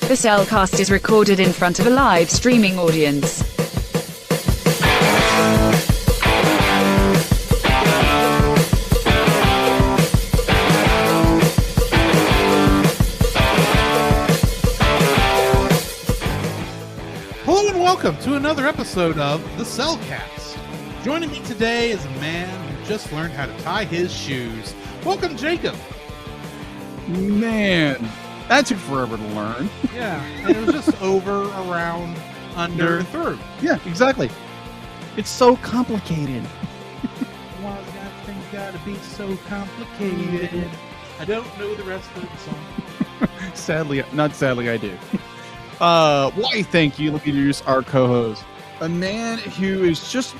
The Cellcast is recorded in front of a live streaming audience. Hello and welcome to another episode of The Cellcast. Joining me today is a man who just learned how to tie his shoes. Welcome, Jacob. Man, that took forever to learn. Yeah, and it was just over, around, under, and through. Yeah, exactly. It's so complicated. Why's everything gotta be so complicated? I don't know the rest of the song. Sadly, I do. Why, thank you. Let me introduce our co-host. A man who is just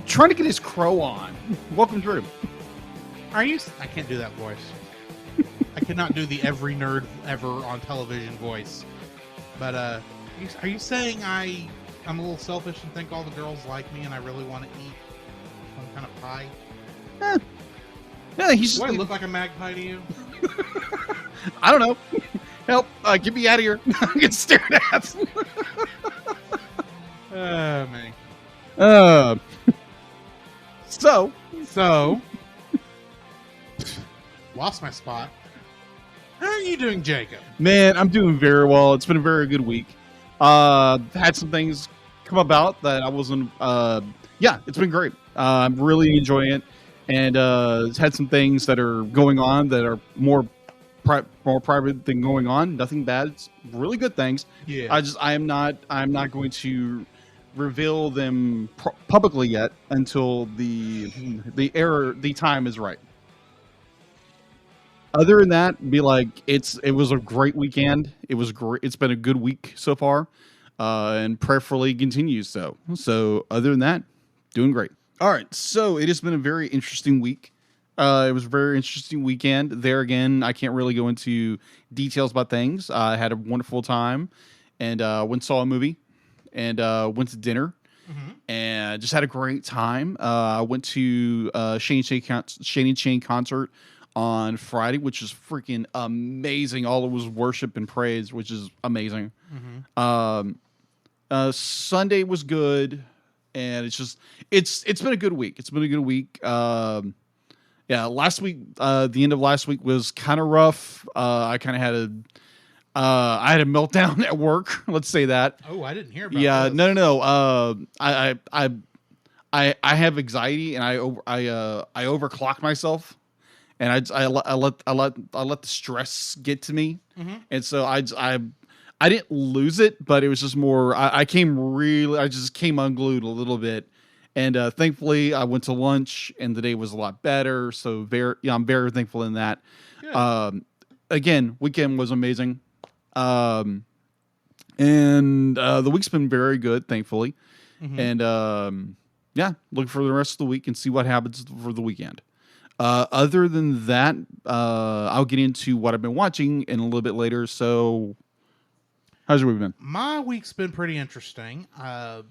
trying to get his crow on. Welcome, Drew. Are you? I can't do that voice. I cannot do the every nerd ever on television voice. But are you saying I'm a little selfish and think all the girls like me and I really want to eat some kind of pie? Yeah, he's just. Do I look like a magpie to you? I don't know. Help! Get me out of here! I'm getting stared at. Man. So Lost my spot. How are you doing, Jacob? man, I'm doing very well. It's been a very good week. Had some things come about that I wasn't. Yeah, it's been great. I'm really enjoying it, and had some things that are going on that are more private than going on. Nothing bad. It's really good things. Yeah. I'm not going to reveal them publicly yet until the time is right. Other than that, be like it was a great weekend. It was great. It's been a good week so far, and prayerfully continues so. So other than that, doing great. All right. So it has been a very interesting week. It was a very interesting weekend. There again, I can't really go into details about things. I had a wonderful time, and went and saw a movie, and went to dinner, and just had a great time. I went to Shane and Shane concert on Friday, which is freaking amazing. All it was worship and praise, which is amazing. Sunday was good, and it's been a good week. It's been a good week. Yeah, last week, the end of last week was kind of rough. I kind of had I had a meltdown at work. Let's say that. Oh, I didn't hear about Yeah, this. no. I have anxiety, and I overclock myself, and I let the stress get to me, and so I didn't lose it, but it was just more. I just came unglued a little bit. And thankfully, I went to lunch, and the day was a lot better. So I'm very thankful in that. Again, weekend was amazing, and the week's been very good, thankfully. And yeah, looking for the rest of the week and see what happens for the weekend. Other than that, I'll get into what I've been watching in a little bit later. So, how's your week been? My week's been pretty interesting. I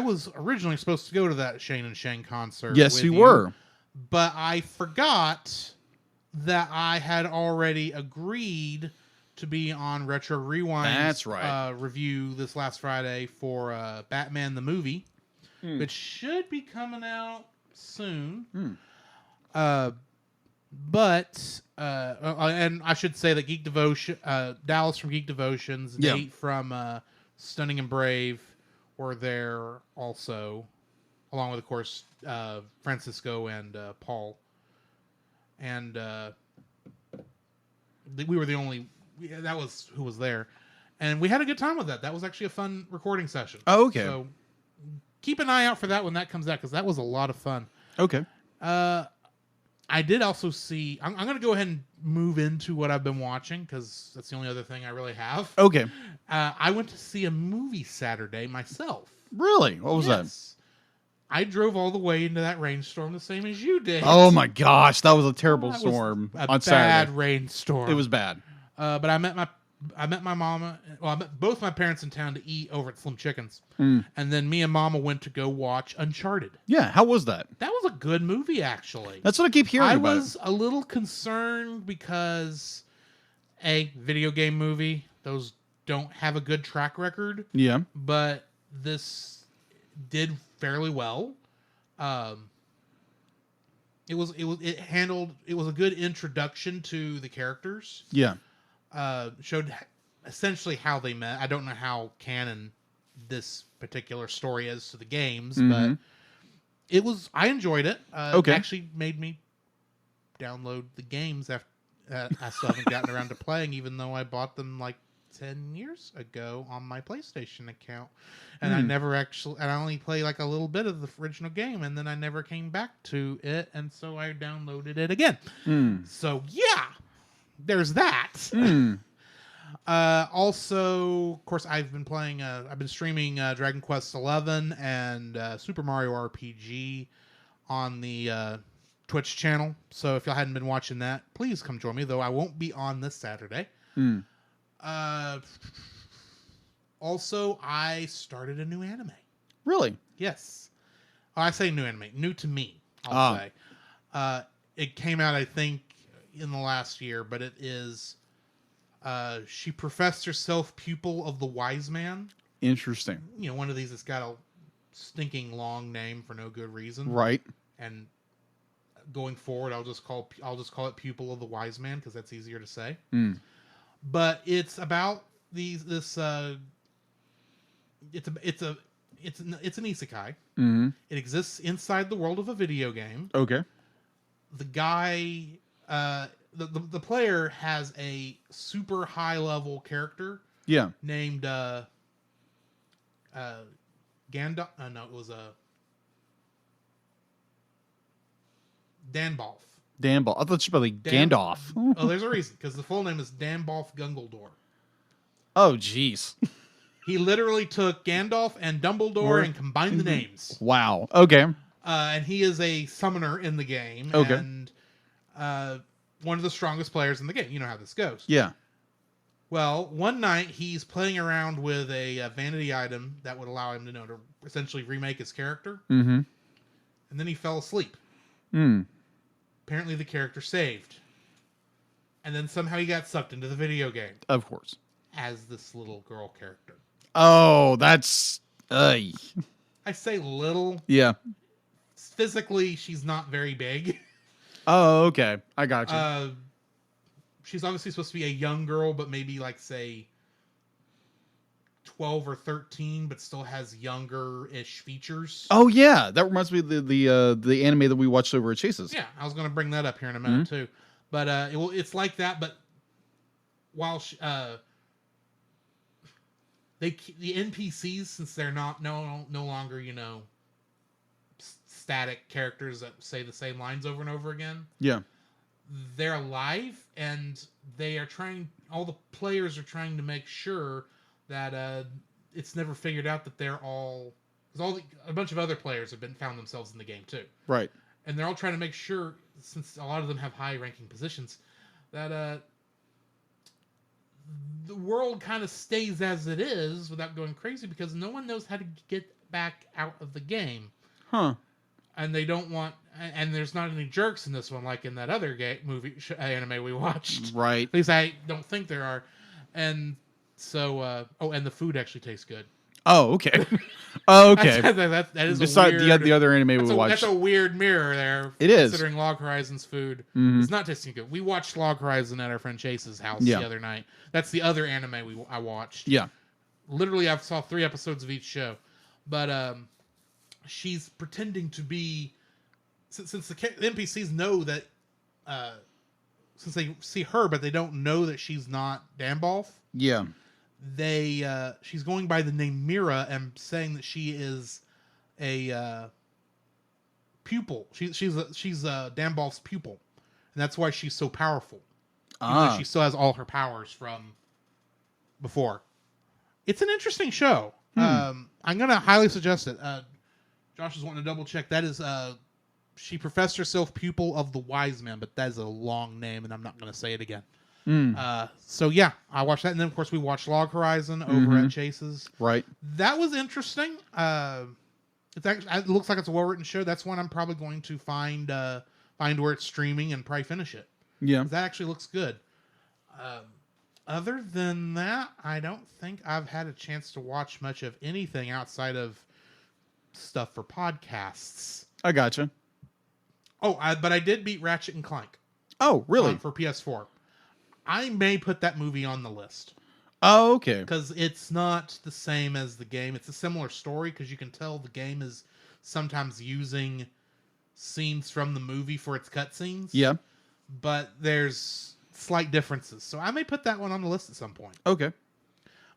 was originally supposed to go to that Shane and Shane concert. Yes, with you were. But I forgot that I had already agreed to be on Retro Rewind's That's right. Review this last Friday for Batman the movie, which should be coming out soon. But and I should say that Geek Devotion, Dallas from Geek Devotions, Nate from Stunning and Brave were there also, along with, of course, Francisco and Paul. And we were the only... that was who was there. And we had a good time with that. That was actually a fun recording session. Oh, okay. So keep an eye out for that when that comes out, because that was a lot of fun. Okay. I did also see... I'm going to go ahead and move into what I've been watching, because that's the only other thing I really have. Okay. I went to see a movie Saturday myself. Really? What was that? I drove all the way into that rainstorm the same as you did. Oh my gosh, that was a terrible storm a on bad Saturday. rainstorm. It was bad. But I met my mama. Well, I met both my parents in town to eat over at Slim Chickens. And then me and Mama went to go watch Uncharted. Yeah, how was that? That was a good movie, actually. That's what I keep hearing about. I was a little concerned because video game movie. Those don't have a good track record. Yeah. But this did fairly well. It was a good introduction to the characters. Yeah. Showed essentially how they met. I don't know how canon this particular story is to the games, but I enjoyed it. It actually made me download the games after I still haven't gotten around to playing, even though I bought them like 10 years ago on my PlayStation account. And I only play like a little bit of the original game, and then I never came back to it, and so I downloaded it again. So yeah, there's that. Also, of course, I've been streaming Dragon Quest XI and Super Mario RPG on the Twitch channel. So if y'all hadn't been watching that, please come join me, though I won't be on this Saturday. Also, I started a new anime. Really? Yes. I say new anime. New to me, I'll say. It came out, I think, in the last year, but it is... she professed herself pupil of the wise man. Interesting. One of these that's got a stinking long name for no good reason. Right. And going forward, I'll just call it pupil of the wise man because that's easier to say. But it's about it's an isekai. It exists inside the world of a video game. Okay. The guy, the player has a super high level character. Yeah. Named Gandalf. No, it was Danbalf. Danbalf. I thought you were like Gandalf. Oh, there's a reason, because the full name is Danbalf Gungeldor. Oh, jeez. He literally took Gandalf and Dumbledore and combined the names. Wow. Okay. And he is a summoner in the game. Okay. And one of the strongest players in the game. You know how this goes. Yeah. Well, one night he's playing around with a vanity item that would allow him to essentially remake his character. And then he fell asleep. Apparently the character saved. And then somehow he got sucked into the video game. Of course. As this little girl character. Oh, that's... I say little. Yeah. Physically, she's not very big. Oh, okay. I got you. She's obviously supposed to be a young girl, but maybe like, say, 12 or 13, but still has younger-ish features. Oh, yeah. That reminds me of the anime that we watched over at Chase's. Yeah, I was going to bring that up here in a minute, too. But it's like that, but while the NPCs, since they're no longer, static characters that say the same lines over and over again. Yeah. They're alive, and all the players are trying to make sure that it's never figured out that they're all... Because a bunch of other players have found themselves in the game, too. Right. And they're all trying to make sure, since a lot of them have high-ranking positions, that the world kind of stays as it is without going crazy, because no one knows how to get back out of the game. Huh. And they don't want... And there's not any jerks in this one, like in that other anime we watched. Right. At least I don't think there are. And so... and the food actually tastes good. Oh, okay. Oh, okay. that is Besides the other anime we watched. That's a weird mirror there. It is. Considering Log Horizon's food. It's not tasting good. We watched Log Horizon at our friend Chase's house the other night. That's the other anime I watched. Yeah. Literally, I saw 3 episodes of each show. But she's pretending to be... Since the NPCs know that... since they see her, but they don't know that she's not Danbalf. Yeah. She's going by the name Mira and saying that she is a pupil. She's Danbalf's pupil, and that's why she's so powerful. Because she still has all her powers from before. It's an interesting show. I'm gonna highly suggest it. Josh is wanting to double check. That is she professed herself pupil of the wise man, but that is a long name, and I'm not gonna say it again. So yeah, I watched that, and then of course we watched Log Horizon over at Chase's. Right. That was interesting. It looks like it's a well-written show. That's one I'm probably going to find where it's streaming and probably finish it. Yeah. That actually looks good. Other than that, I don't think I've had a chance to watch much of anything outside of stuff for podcasts. I gotcha. Oh, but I did beat Ratchet and Clank. Oh, really? For PS4. I may put that movie on the list. Oh, okay. Because it's not the same as the game. It's a similar story because you can tell the game is sometimes using scenes from the movie for its cutscenes. Yeah. But there's slight differences. So I may put that one on the list at some point. Okay.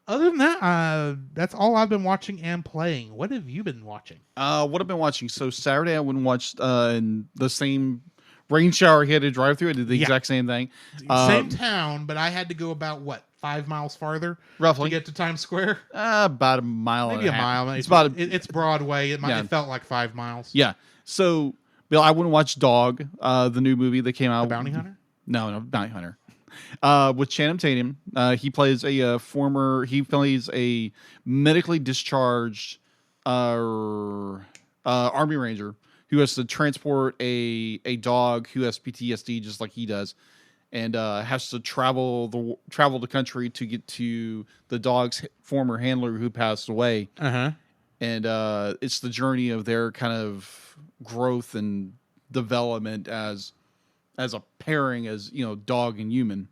Other than that, that's all I've been watching and playing. What have you been watching? What I've been watching. So Saturday I went and watched in the same rain shower he had to drive through. I did the exact same thing. Same town, but I had to go about, 5 miles farther? Roughly. To get to Times Square? About a mile Maybe and a half. mile. It's Broadway. It felt like 5 miles. Yeah. So, Bill, I went and watched Dog, the new movie that came out. The Bounty Hunter? No, Bounty Hunter. With Channing Tatum. He plays a medically discharged Army Ranger who has to transport a dog who has PTSD just like he does, and has to travel the country to get to the dog's former handler who passed away. And it's the journey of their kind of growth and development as a pairing, as dog and human.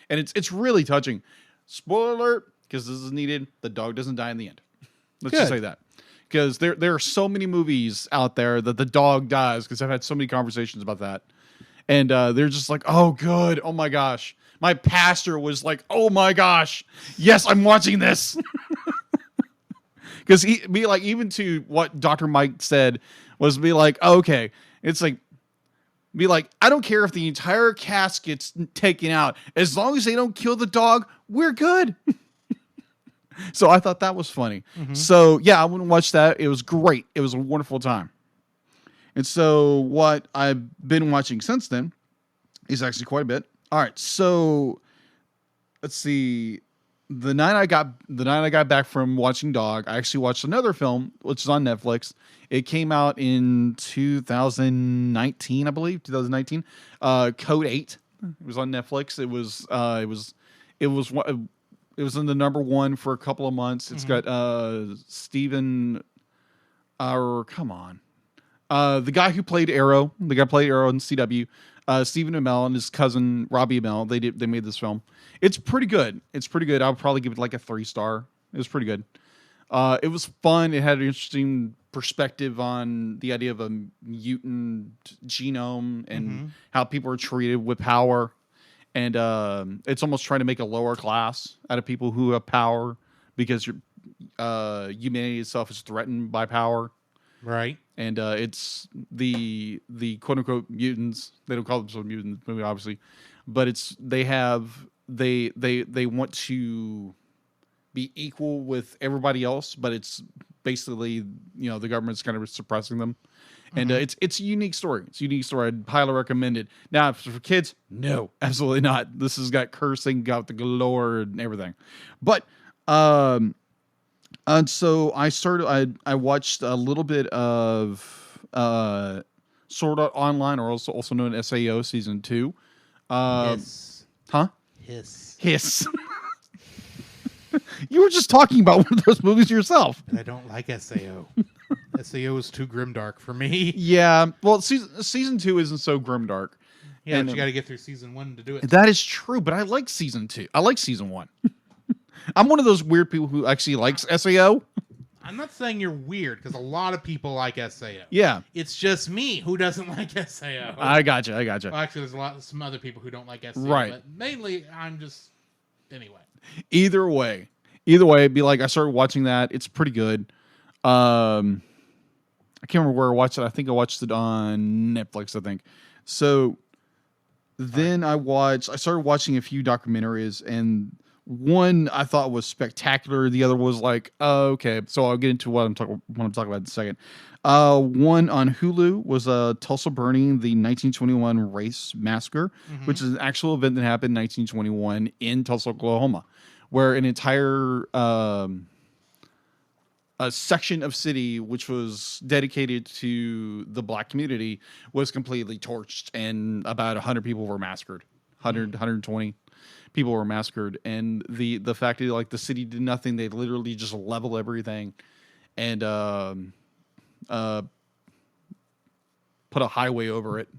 And it's really touching. Spoiler alert, because this is needed, the dog doesn't die in the end. Let's just say that. Because there are so many movies out there that the dog dies, because I've had so many conversations about that. And they're just like, oh, good. Oh, my gosh. My pastor was like, oh, my gosh. Yes, I'm watching this. Because even to what Dr. Mike said was be like, okay, it's like, be like, I don't care if the entire cast gets taken out. As long as they don't kill the dog, we're good. So I thought that was funny. Mm-hmm. So, yeah, I went and watched that. It was great. It was a wonderful time. And so what I've been watching since then is actually quite a bit. All right, so let's see. The night I got back from watching Dog, I actually watched another film, which is on Netflix. It came out in 2019, I believe, 2019. Code 8. It was on Netflix. It was in the number one for a couple of months. It's got Steven. Come on, the guy who played Arrow. The guy who played Arrow in CW. Stephen Amell and his cousin Robbie Amell. They made this film. It's pretty good. I'll probably give it like a 3-star. It was pretty good. It was fun. It had an interesting perspective on the idea of a mutant genome and how people are treated with power. And it's almost trying to make a lower class out of people who have power, because humanity itself is threatened by power. Right. And it's the quote unquote mutants. They don't call themselves mutants, obviously, but they want to be equal with everybody else, but it's basically the government's kind of suppressing them. And it's a unique story. I'd highly recommend it. Now, for kids, no, absolutely not. This has got cursing, got the galore, and everything. But and so I watched a little bit of Sword Art Online, or also known as SAO Season 2. Hiss. Huh? Hiss. You were just talking about one of those movies yourself. And I don't like SAO. SAO is too grimdark for me. Yeah. Well, season 2 isn't so grimdark. Yeah, but you got to get through season 1 to do it. That is true, but I like season 2. I like season 1. I'm one of those weird people who actually likes SAO. I'm not saying you're weird, because a lot of people like SAO. Yeah. It's just me who doesn't like SAO. I gotcha. Well, actually, there's some other people who don't like SAO. Right. But mainly, I'm just... Anyway. Either way, it'd be like, I started watching that. It's pretty good. I can't remember where I watched it. I think I watched it on Netflix, I think. So then I started watching a few documentaries, and one I thought was spectacular. The other was like, oh, okay. So I'll get into what I'm talking about in a second. One on Hulu was Tulsa Burning, the 1921 Race Massacre, which is an actual event that happened in 1921 in Tulsa, Oklahoma, where an entire a section of city which was dedicated to the black community was completely torched, and about 100 people were massacred. 120 people were massacred, and the fact that like the city did nothing, they literally just level everything, and put a highway over it.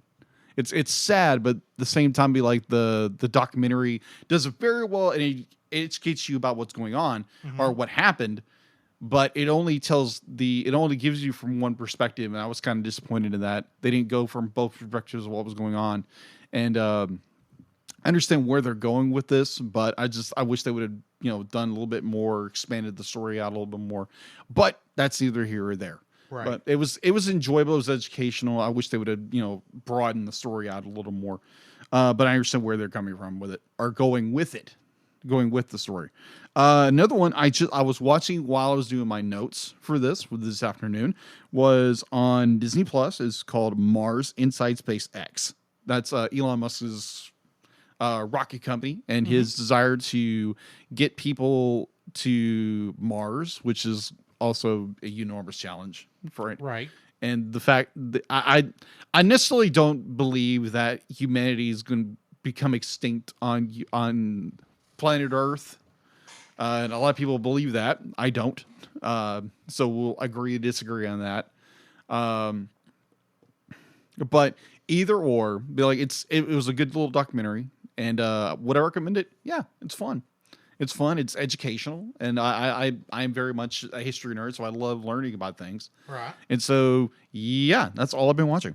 It's sad, but at the same time, be like the documentary does it very well, and it educates you about what's going on or what happened, but it only gives you from one perspective, and I was kind of disappointed in that they didn't go from both perspectives of what was going on, and I understand where they're going with this, but I wish they would have done a little bit more, expanded the story out a little bit more, but that's neither here or there. Right. But it was enjoyable. It was educational. I wish they would have broadened the story out a little more. But I understand where they're coming from with it, or going with the story. Another one I was watching while I was doing my notes for this afternoon was on Disney Plus. It's called Mars Inside Space X. That's Elon Musk's rocket company and his desire to get people to Mars, which is also a enormous challenge for it. Right. And the fact that I necessarily don't believe that humanity is going to become extinct on planet Earth. And a lot of people believe that. I don't. So we'll agree to disagree on that. But either or, be like it was a good little documentary, and would I recommend it? Yeah, it's fun. It's fun. It's educational, and I'm very much a history nerd, so I love learning about things. Right. And so, yeah, that's all I've been watching.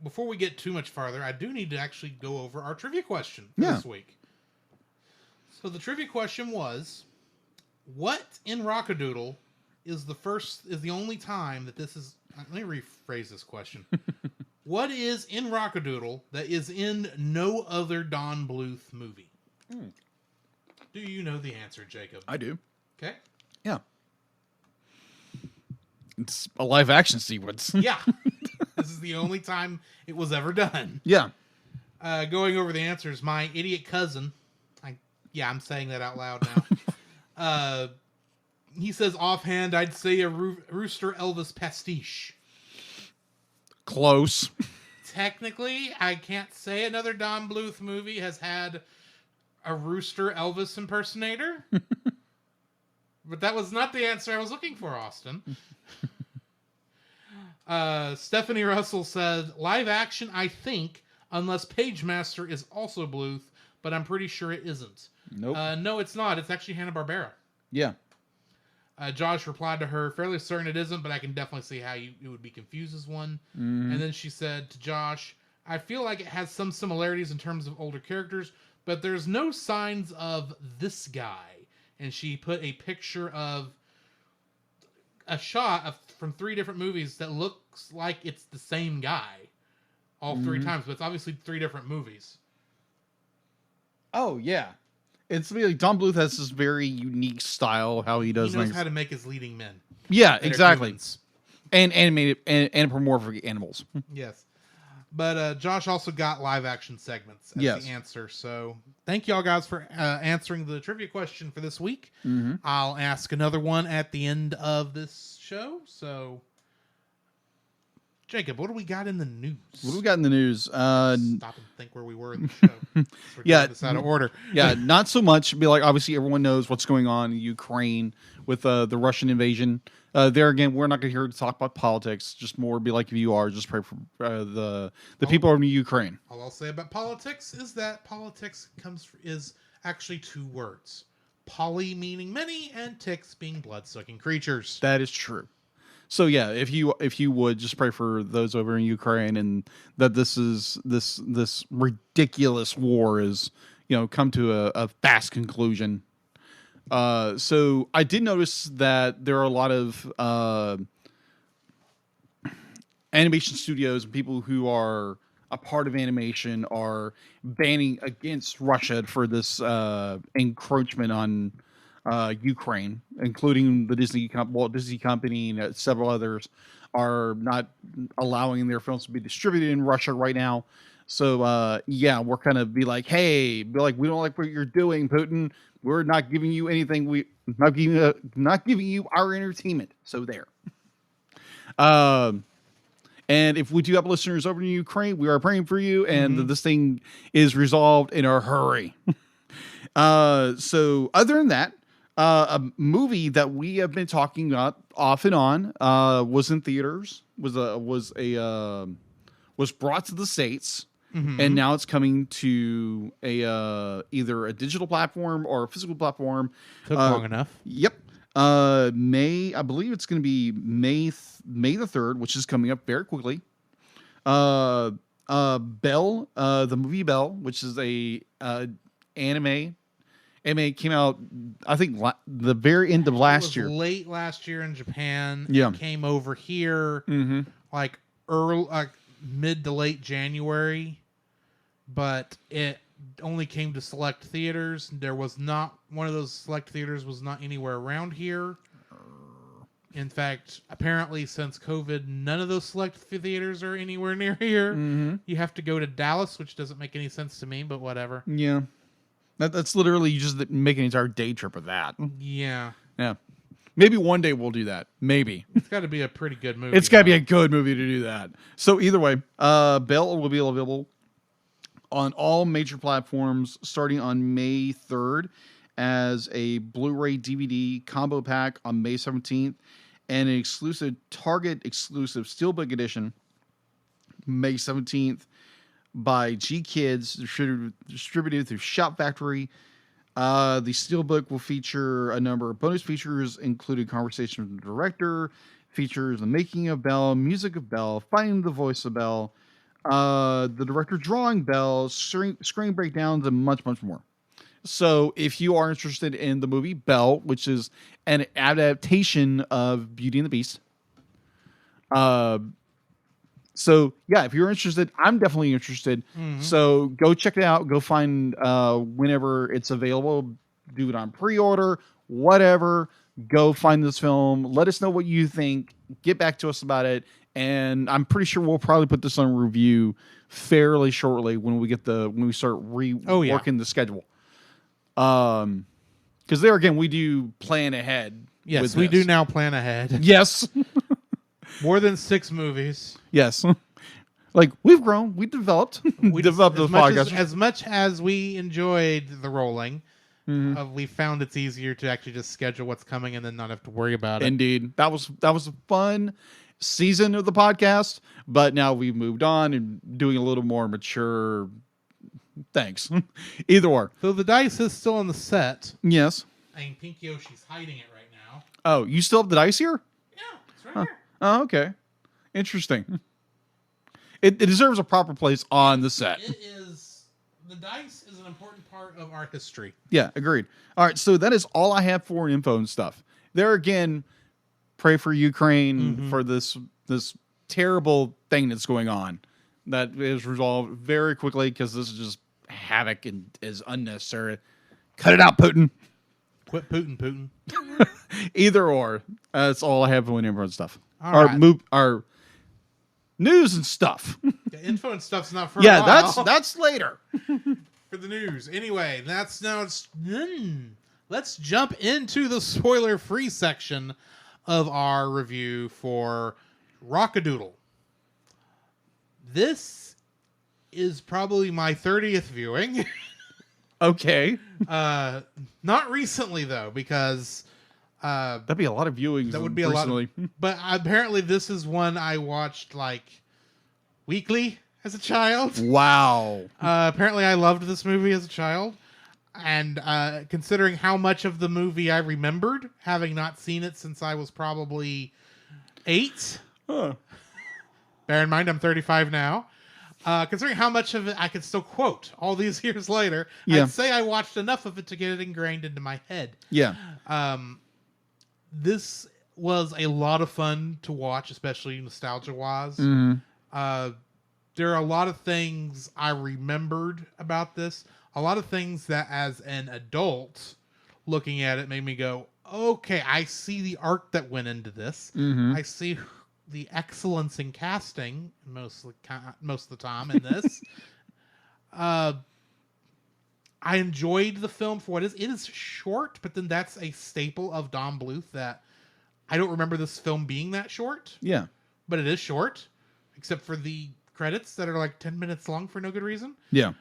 Before we get too much farther, I do need to actually go over our trivia question for this week. So the trivia question was, what in Rock-A-Doodle is the only time that this is... Let me rephrase this question. What is in Rock-A-Doodle that is in no other Don Bluth movie? Do you know the answer, Jacob? I do. Okay. Yeah. It's a live action sequence. Yeah. This is the only time it was ever done. Yeah. Going over the answers, my idiot cousin... I'm saying that out loud now. He says offhand, I'd say a Rooster Elvis pastiche. Close. Technically, I can't say another Don Bluth movie has had a Rooster Elvis impersonator. But that was not the answer I was looking for, Austin. Stephanie Russell said, live action, I think, unless Pagemaster is also Bluth, but I'm pretty sure it isn't. Nope. No, it's not. It's actually Hanna-Barbera. Yeah. Josh replied to her, fairly certain it isn't, but I can definitely see how it would be confused as one. And then she said to Josh, I feel like it has some similarities in terms of older characters, but there's no signs of this guy. And she put a picture of a shot from 3 different movies that looks like it's the same guy all 3 times, but it's obviously 3 different movies. Oh, yeah. It's really Don Bluth has this very unique style how he does things. He knows how to make his leading men. Yeah, exactly. And animated and anthropomorphic animals. Yes. But Josh also got live action segments as the answer. So thank y'all guys for answering the trivia question for this week. I'll ask another one at the end of this show. So Jacob, what do we got in the news? What do we got in the news? Stop and think where we were in the show. Yeah, this out of order. Yeah, not so much. Be like, obviously, everyone knows what's going on in Ukraine with the Russian invasion. There again, we're not going to hear to talk about politics. Just more be like if you are, just pray for the people in Ukraine. All I'll say about politics is that politics is actually 2 words: poly meaning many, and ticks being blood-sucking creatures. That is true. So yeah, if you would just pray for those over in Ukraine, and that this ridiculous war is come to a fast conclusion. So I did notice that there are a lot of animation studios and people who are a part of animation are banning against Russia for this encroachment on Ukraine, including the Walt Disney Company and several others are not allowing their films to be distributed in Russia right now. So we're kind of be like, we don't like what you're doing, Putin. We're not giving you anything. We not giving you our entertainment. So there. And if we do have listeners over in Ukraine, we are praying for you, and this thing is resolved in a hurry. So other than that, a movie that we have been talking about off and on was in theaters, was brought to the States, and now it's coming to either a digital platform or a physical platform. Took long enough. Yep. I believe it's going to be May the 3rd, which is coming up very quickly. Belle, the movie Belle, which is a anime. Anime came out, I think, the very end of last year. Late last year in Japan. Yeah. It came over here like mid to late January, but it only came to select theaters. There was not one of those select theaters was not anywhere around here. In fact, apparently since COVID, none of those select theaters are anywhere near here. You have to go to Dallas, which doesn't make any sense to me, but whatever. Yeah. That's literally, you just make an entire day trip of that. Yeah. Yeah. Maybe one day we'll do that. Maybe. It's got to be a pretty good movie. It's got to be a good movie to do that. So either way, Belle will be available on all major platforms starting on May 3rd as a Blu-ray DVD combo pack on May 17th and an exclusive Target exclusive Steelbook edition May 17th by G Kids, distributed through Shop Factory. The Steelbook will feature a number of bonus features, including conversation with the director, features the making of Belle, music of Belle, finding the voice of Belle, the director drawing Belle, screen breakdowns, and much, much more. So if you are interested in the movie Belle, which is an adaptation of Beauty and the Beast, so yeah, if you're interested, I'm definitely interested. So go check it out. Go find whenever it's available. Do it on pre-order, whatever. Go find this film. Let us know what you think. Get back to us about it. And I'm pretty sure we'll probably put this on review fairly shortly when we start reworking the schedule. Because there again, we do plan ahead. Yes, we do now plan ahead. Yes. More than 6 movies. Yes. Like, we've grown. We developed. We developed this podcast. As much as we enjoyed the rolling, we found it's easier to actually just schedule what's coming and then not have to worry about it. Indeed. That was a fun season of the podcast, but now we've moved on and doing a little more mature things. Either or. So the dice is still on the set. Yes. I mean, Pink Yoshi's hiding it right now. Oh, you still have the dice here? Yeah, it's right here. Oh, okay. Interesting. It deserves a proper place on the set. It is. The dice is an important part of our history. Yeah, agreed. All right, so that is all I have for info and stuff. There again, pray for Ukraine for this terrible thing that's going on. That is resolved very quickly because this is just havoc and is unnecessary. Cut it out, Putin. Quit Putin. Either or. That's all I have for info and stuff. Our news and stuff. The info and stuff's not for a while. That's later. For the news. Anyway, let's jump into the spoiler-free section of our review for Rock-A-Doodle. This is probably my 30th viewing. Okay. Not recently though, because that'd be a lot of viewings. That would be recently. a lot. But apparently, this is one I watched like weekly as a child. Wow. Apparently, I loved this movie as a child, and considering how much of the movie I remembered, having not seen it since I was probably 8. Huh. Bear in mind, I'm 35 now. Considering how much of it I can still quote all these years later, I'd say I watched enough of it to get it ingrained into my head. Yeah. This was a lot of fun to watch, especially nostalgia-wise. There are a lot of things I remembered about this. A lot of things that, as an adult, looking at it, made me go, okay, I see the art that went into this. I see the excellence in casting most of the time in this. I enjoyed the film for what it is. It is short, but then that's a staple of Don Bluth that I don't remember this film being that short. Yeah. But it is short. except for the credits that are like 10 minutes long for no good reason. Yeah.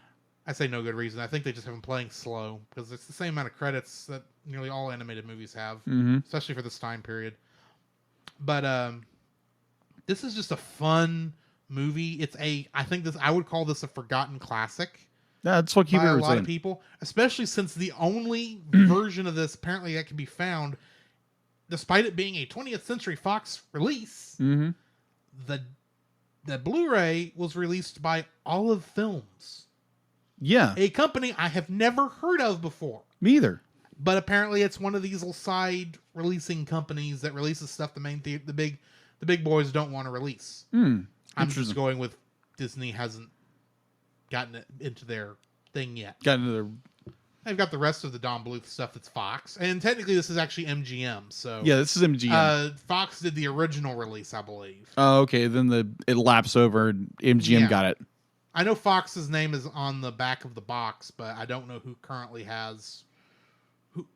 I say no good reason. I think they just have them playing slow because it's the same amount of credits that nearly all animated movies have, especially for this time period. But this is just a fun movie. I would call this a forgotten classic. That's what by a lot of people, especially since the only version of this apparently that can be found, despite it being a 20th Century Fox release, the Blu-ray was released by Olive Films. Yeah. A company I have never heard of before. Me either. But apparently it's one of these little side releasing companies that releases stuff the big boys don't want to release. I'm just going with Disney hasn't gotten it into their thing yet. They've got the rest of the Don Bluth stuff that's Fox. And technically this is actually MGM. So yeah, this is MGM. Fox did the original release, I believe. Oh, okay. Then it laps over and MGM got it. I know Fox's name is on the back of the box, but I don't know who currently has.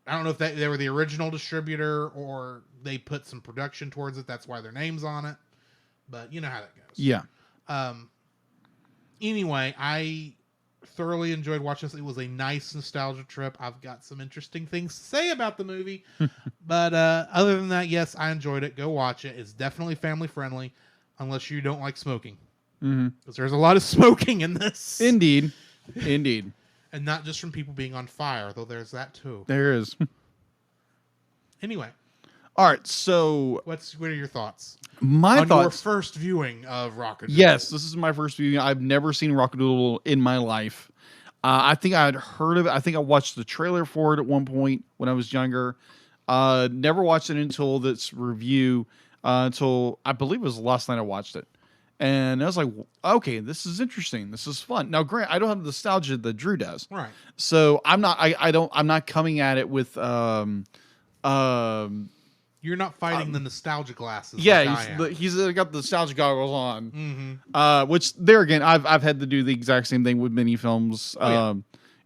I don't know if they were the original distributor or they put some production towards it. That's why their name's on it. But you know how that goes. Yeah. Anyway, I thoroughly enjoyed watching this. It was a nice nostalgia trip. I've got some interesting things to say about the movie. But other than that, yes, I enjoyed it. Go watch it. It's definitely family friendly unless you don't like smoking. Because there's a lot of smoking in this. Indeed. And not just from people being on fire, though there's that too. There is. Anyway. All right, so... What are your thoughts? My thoughts... your first viewing of Rock-A-Doodle. Yes, this is my first viewing. I've never seen Rock-A-Doodle in my life. I think I had heard of it. I think I watched the trailer for it at one point when I was younger. Never watched it until this review, until I believe it was the last night I watched it. And I was like, okay, this is interesting. This is fun. Now, Grant, I don't have the nostalgia that Drew does. Right. So I'm not coming at it with, you're not fighting the nostalgia glasses. Yeah, he's got the nostalgia goggles on. Which there again, I've had to do the exact same thing with many films,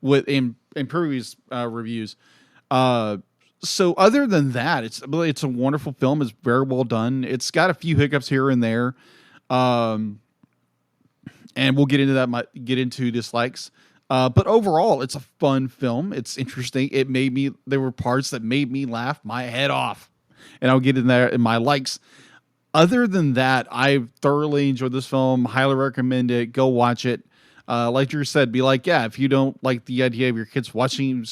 with in previous reviews. So other than that, it's a wonderful film. It's very well done. It's got a few hiccups here and there. And we'll get into that. Get into dislikes, but overall, it's a fun film. It's interesting. There were parts that made me laugh my head off, and I'll get in there in my likes. Other than that, I thoroughly enjoyed this film. Highly recommend it. Go watch it. Like Drew said, be like, yeah, if you don't like the idea of your kids watching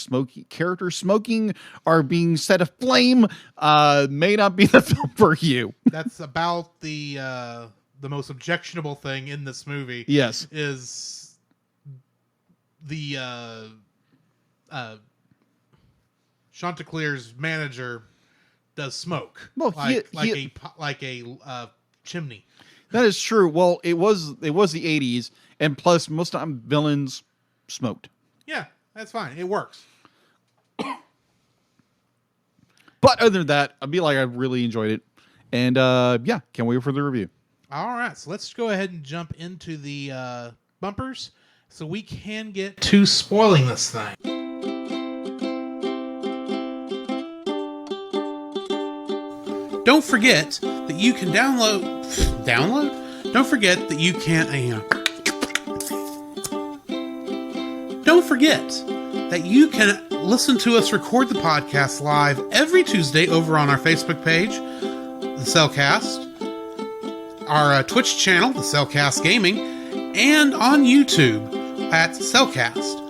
characters smoking or being set aflame, may not be the film for you. That's about the most objectionable thing in this movie. Yes. Is the Chanticleer's manager does smoke. Well, like a chimney. That is true. Well, it was the 80s, and plus most of the time villains smoked. Yeah, that's fine. It works. But other than that, I really enjoyed it. And yeah, can't wait for the review. All right, so let's go ahead and jump into the bumpers so we can get to spoiling this thing. Don't forget that you can download? Don't forget that you can Don't forget that you can listen to us record the podcast live every Tuesday over on our Facebook page, The Cellcast, our Twitch channel, The Cellcast Gaming, and on YouTube at Cellcast.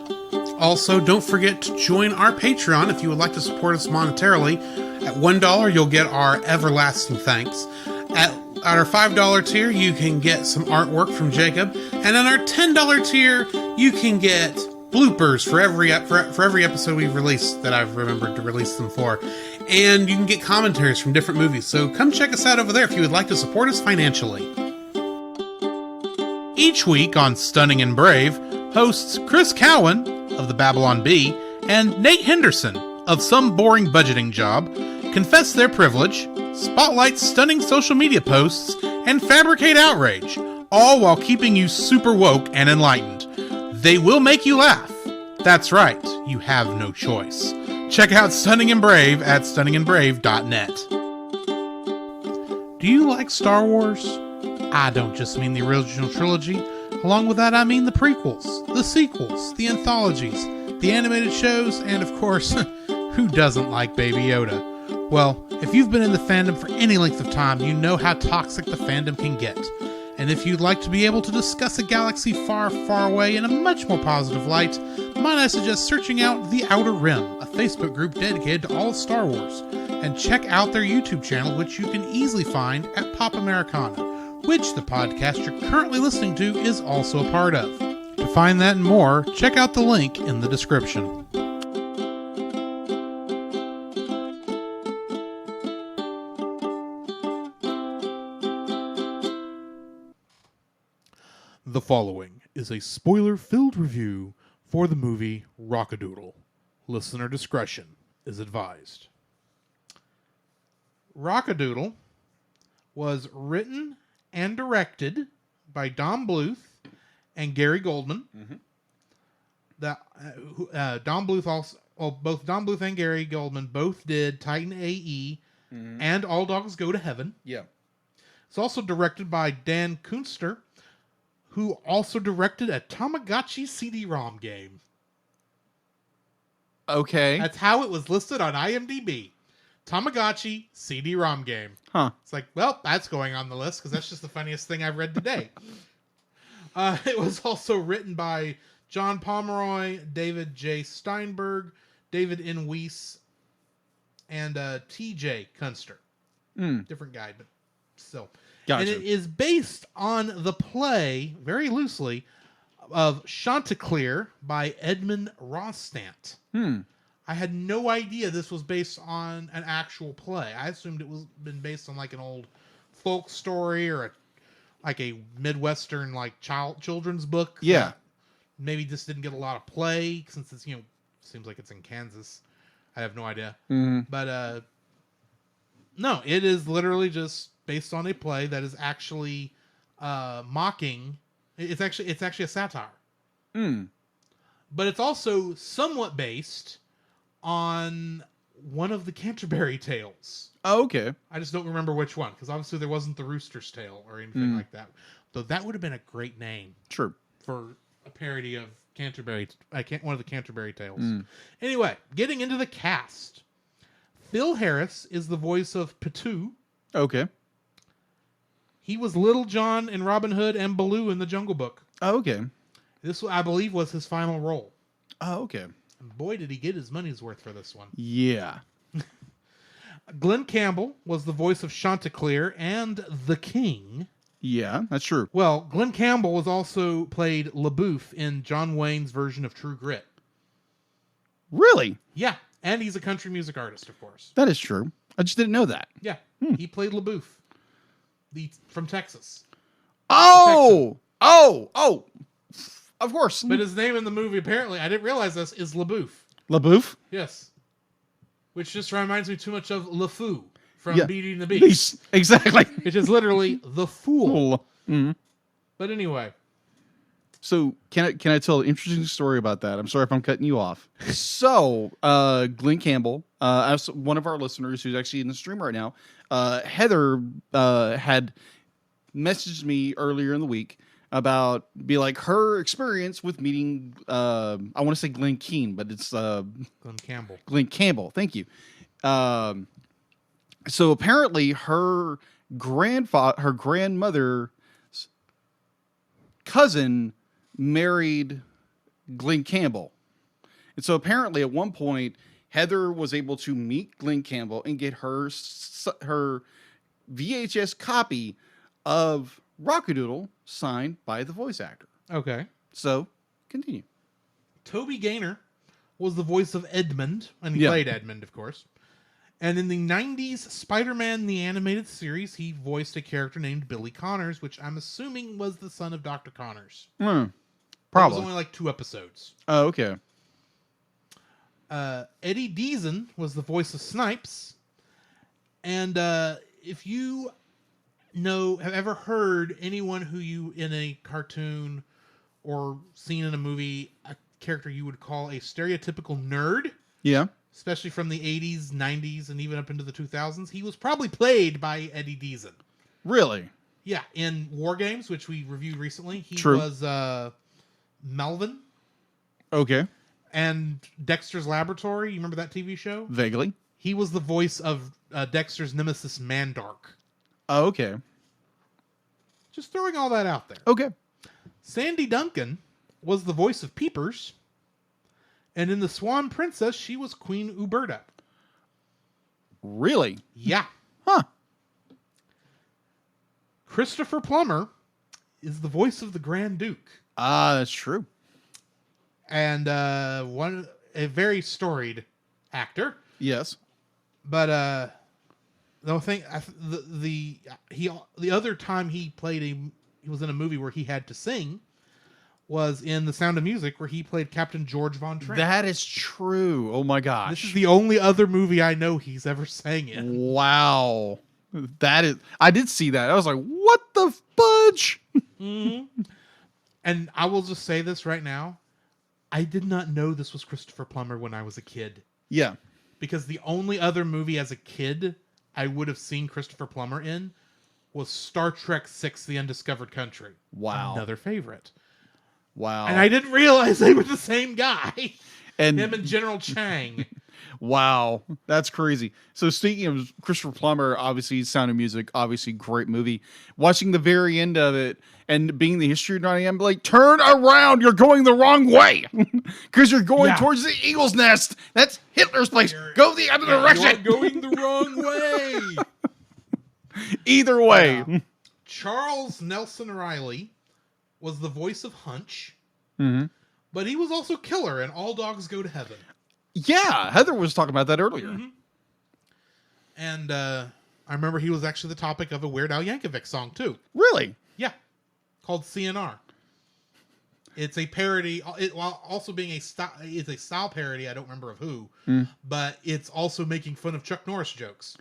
Also, don't forget to join our Patreon if you would like to support us monetarily. At $1, you'll get our everlasting thanks. At our $5 tier, you can get some artwork from Jacob. And at our $10 tier, you can get bloopers for every episode we've released that I've remembered to release them for. And you can get commentaries from different movies. So come check us out over there if you would like to support us financially. Each week on Stunning and Brave, hosts Chris Cowan of the Babylon Bee and Nate Henderson of Some Boring Budgeting Job confess their privilege, spotlight stunning social media posts, and fabricate outrage, all while keeping you super woke and enlightened. They will make you laugh. That's right, you have no choice. Check out Stunning and Brave at stunningandbrave.net. Do you like Star Wars? I don't just mean the original trilogy. Along with that, I mean the prequels, the sequels, the anthologies, the animated shows, and of course, who doesn't like Baby Yoda? Well, if you've been in the fandom for any length of time, you know how toxic the fandom can get. And if you'd like to be able to discuss a galaxy far, far away in a much more positive light, might I suggest searching out The Outer Rim, a Facebook group dedicated to all of Star Wars, and check out their YouTube channel, which you can easily find at Pop Americana, which the podcast you're currently listening to is also a part of. To find that and more, check out the link in the description. The following is a spoiler-filled review for the movie Rock-A-Doodle. Listener discretion is advised. Rock-A-Doodle was written and directed by Don Bluth and Gary Goldman. Don Bluth also, both Don Bluth and Gary Goldman both did Titan AE and All Dogs Go to Heaven. Yeah. It's also directed by Dan Kunster, who also directed a Tamagotchi CD-ROM game. Okay. That's how it was listed on IMDb. Tamagotchi CD-ROM game. Huh. It's like, well, that's going on the list because that's just the funniest thing I've read today. It was also written by John Pomeroy, David J. Steinberg, David N. Weiss, and T.J. Kunster. Different guy, but still. Gotcha. And it is based on the play, very loosely, of Chanticleer by Edmund Rostand. I had no idea this was based on an actual play. I assumed it was been based on like an old folk story or a Midwestern like children's book. Yeah. Maybe this didn't get a lot of play since it's, seems like it's in Kansas. I have no idea. But no, it is literally just based on a play that is actually mocking. It's actually a satire. But it's also somewhat based on one of the Canterbury Tales. Oh, okay. I just don't remember which one, because obviously there wasn't the Rooster's Tale or anything like that. Though that would have been a great name. Sure. For a parody of Canterbury, one of the Canterbury Tales. Anyway, getting into the cast. Phil Harris is the voice of Patu. Okay. He was Little John in Robin Hood and Baloo in the Jungle Book. Oh, okay. This, I believe, was his final role. Oh, okay. And boy, did he get his money's worth for this one. Yeah. Glenn Campbell was the voice of Chanticleer and the King. Yeah, that's true. Well, Glenn Campbell was also played LaBouffe in John Wayne's version of True Grit. Really? Yeah, and he's a country music artist, of course. That is true. I just didn't know that. Yeah, he played LaBouffe, from Texas. Oh! Oh! Of course. But his name in the movie, apparently, I didn't realize this, is LaBouffe. LaBouffe? Yes. Which just reminds me too much of LeFou from Beauty and the Beast. Beast. Exactly. Which is literally the fool. Mm-hmm. But anyway. So can I tell an interesting story about that? I'm sorry if I'm cutting you off. So Glenn Campbell, as one of our listeners who's actually in the stream right now, Heather had messaged me earlier in the week about her experience with meeting I want to say Glenn Keane, but it's Glenn Campbell. Glenn Campbell, thank you. So apparently her grandmother's cousin married Glenn Campbell. And so apparently at one point Heather was able to meet Glenn Campbell and get her VHS copy of Rock-A-Doodle signed by the voice actor. Okay. So, continue. Toby Gaynor was the voice of Edmund, and he played Edmund, of course. And in the 90s Spider-Man the Animated Series, he voiced a character named Billy Connors, which I'm assuming was the son of Dr. Connors. Probably. It was only 2 episodes. Oh, okay. Eddie Deason was the voice of Snipes. And if you have ever heard anyone who you, in a cartoon or seen in a movie, a character you would call a stereotypical nerd. Yeah. Especially from the 80s, 90s, and even up into the 2000s. He was probably played by Eddie Deason. Really? Yeah, in War Games, which we reviewed recently, he True. was Melvin. Okay. And Dexter's Laboratory, you remember that TV show? Vaguely. He was the voice of Dexter's nemesis, Mandark. Oh, okay. Just throwing all that out there. Okay. Sandy Duncan was the voice of Peepers. And in The Swan Princess, she was Queen Uberta. Really? Yeah. Huh. Christopher Plummer is the voice of the Grand Duke. Ah, that's true. And a very storied actor. Yes. But the thing, the other time he was in a movie where he had to sing was in The Sound of Music, where he played Captain George Von Trent. That is true. Oh my gosh. This is the only other movie I know he's ever sang in. Wow. I did see that. I was like, what the fudge? Mm-hmm. And I will just say this right now. I did not know this was Christopher Plummer when I was a kid. Yeah. Because the only other movie as a kid I would have seen Christopher Plummer in was Star Trek VI: The Undiscovered Country. Wow. Another favorite. Wow. And I didn't realize they were the same guy. And him and General Chang. Wow. That's crazy. So speaking of Christopher Plummer, obviously Sound of Music, obviously great movie. Watching the very end of it and being the history of 9 a.m., like, turn around, you're going the wrong way. Because you're going towards the eagle's nest. That's Hitler's place. Go the other direction. You're going the wrong way. Either way. Charles Nelson Riley was the voice of Hunch. Mm-hmm. But he was also Killer in All Dogs Go to Heaven. Yeah, Heather was talking about that earlier. Mm-hmm. And I remember he was actually the topic of a Weird Al Yankovic song, too. Really? Yeah. Called CNR. It's a parody, while also being it's a style parody, I don't remember of who, but it's also making fun of Chuck Norris jokes.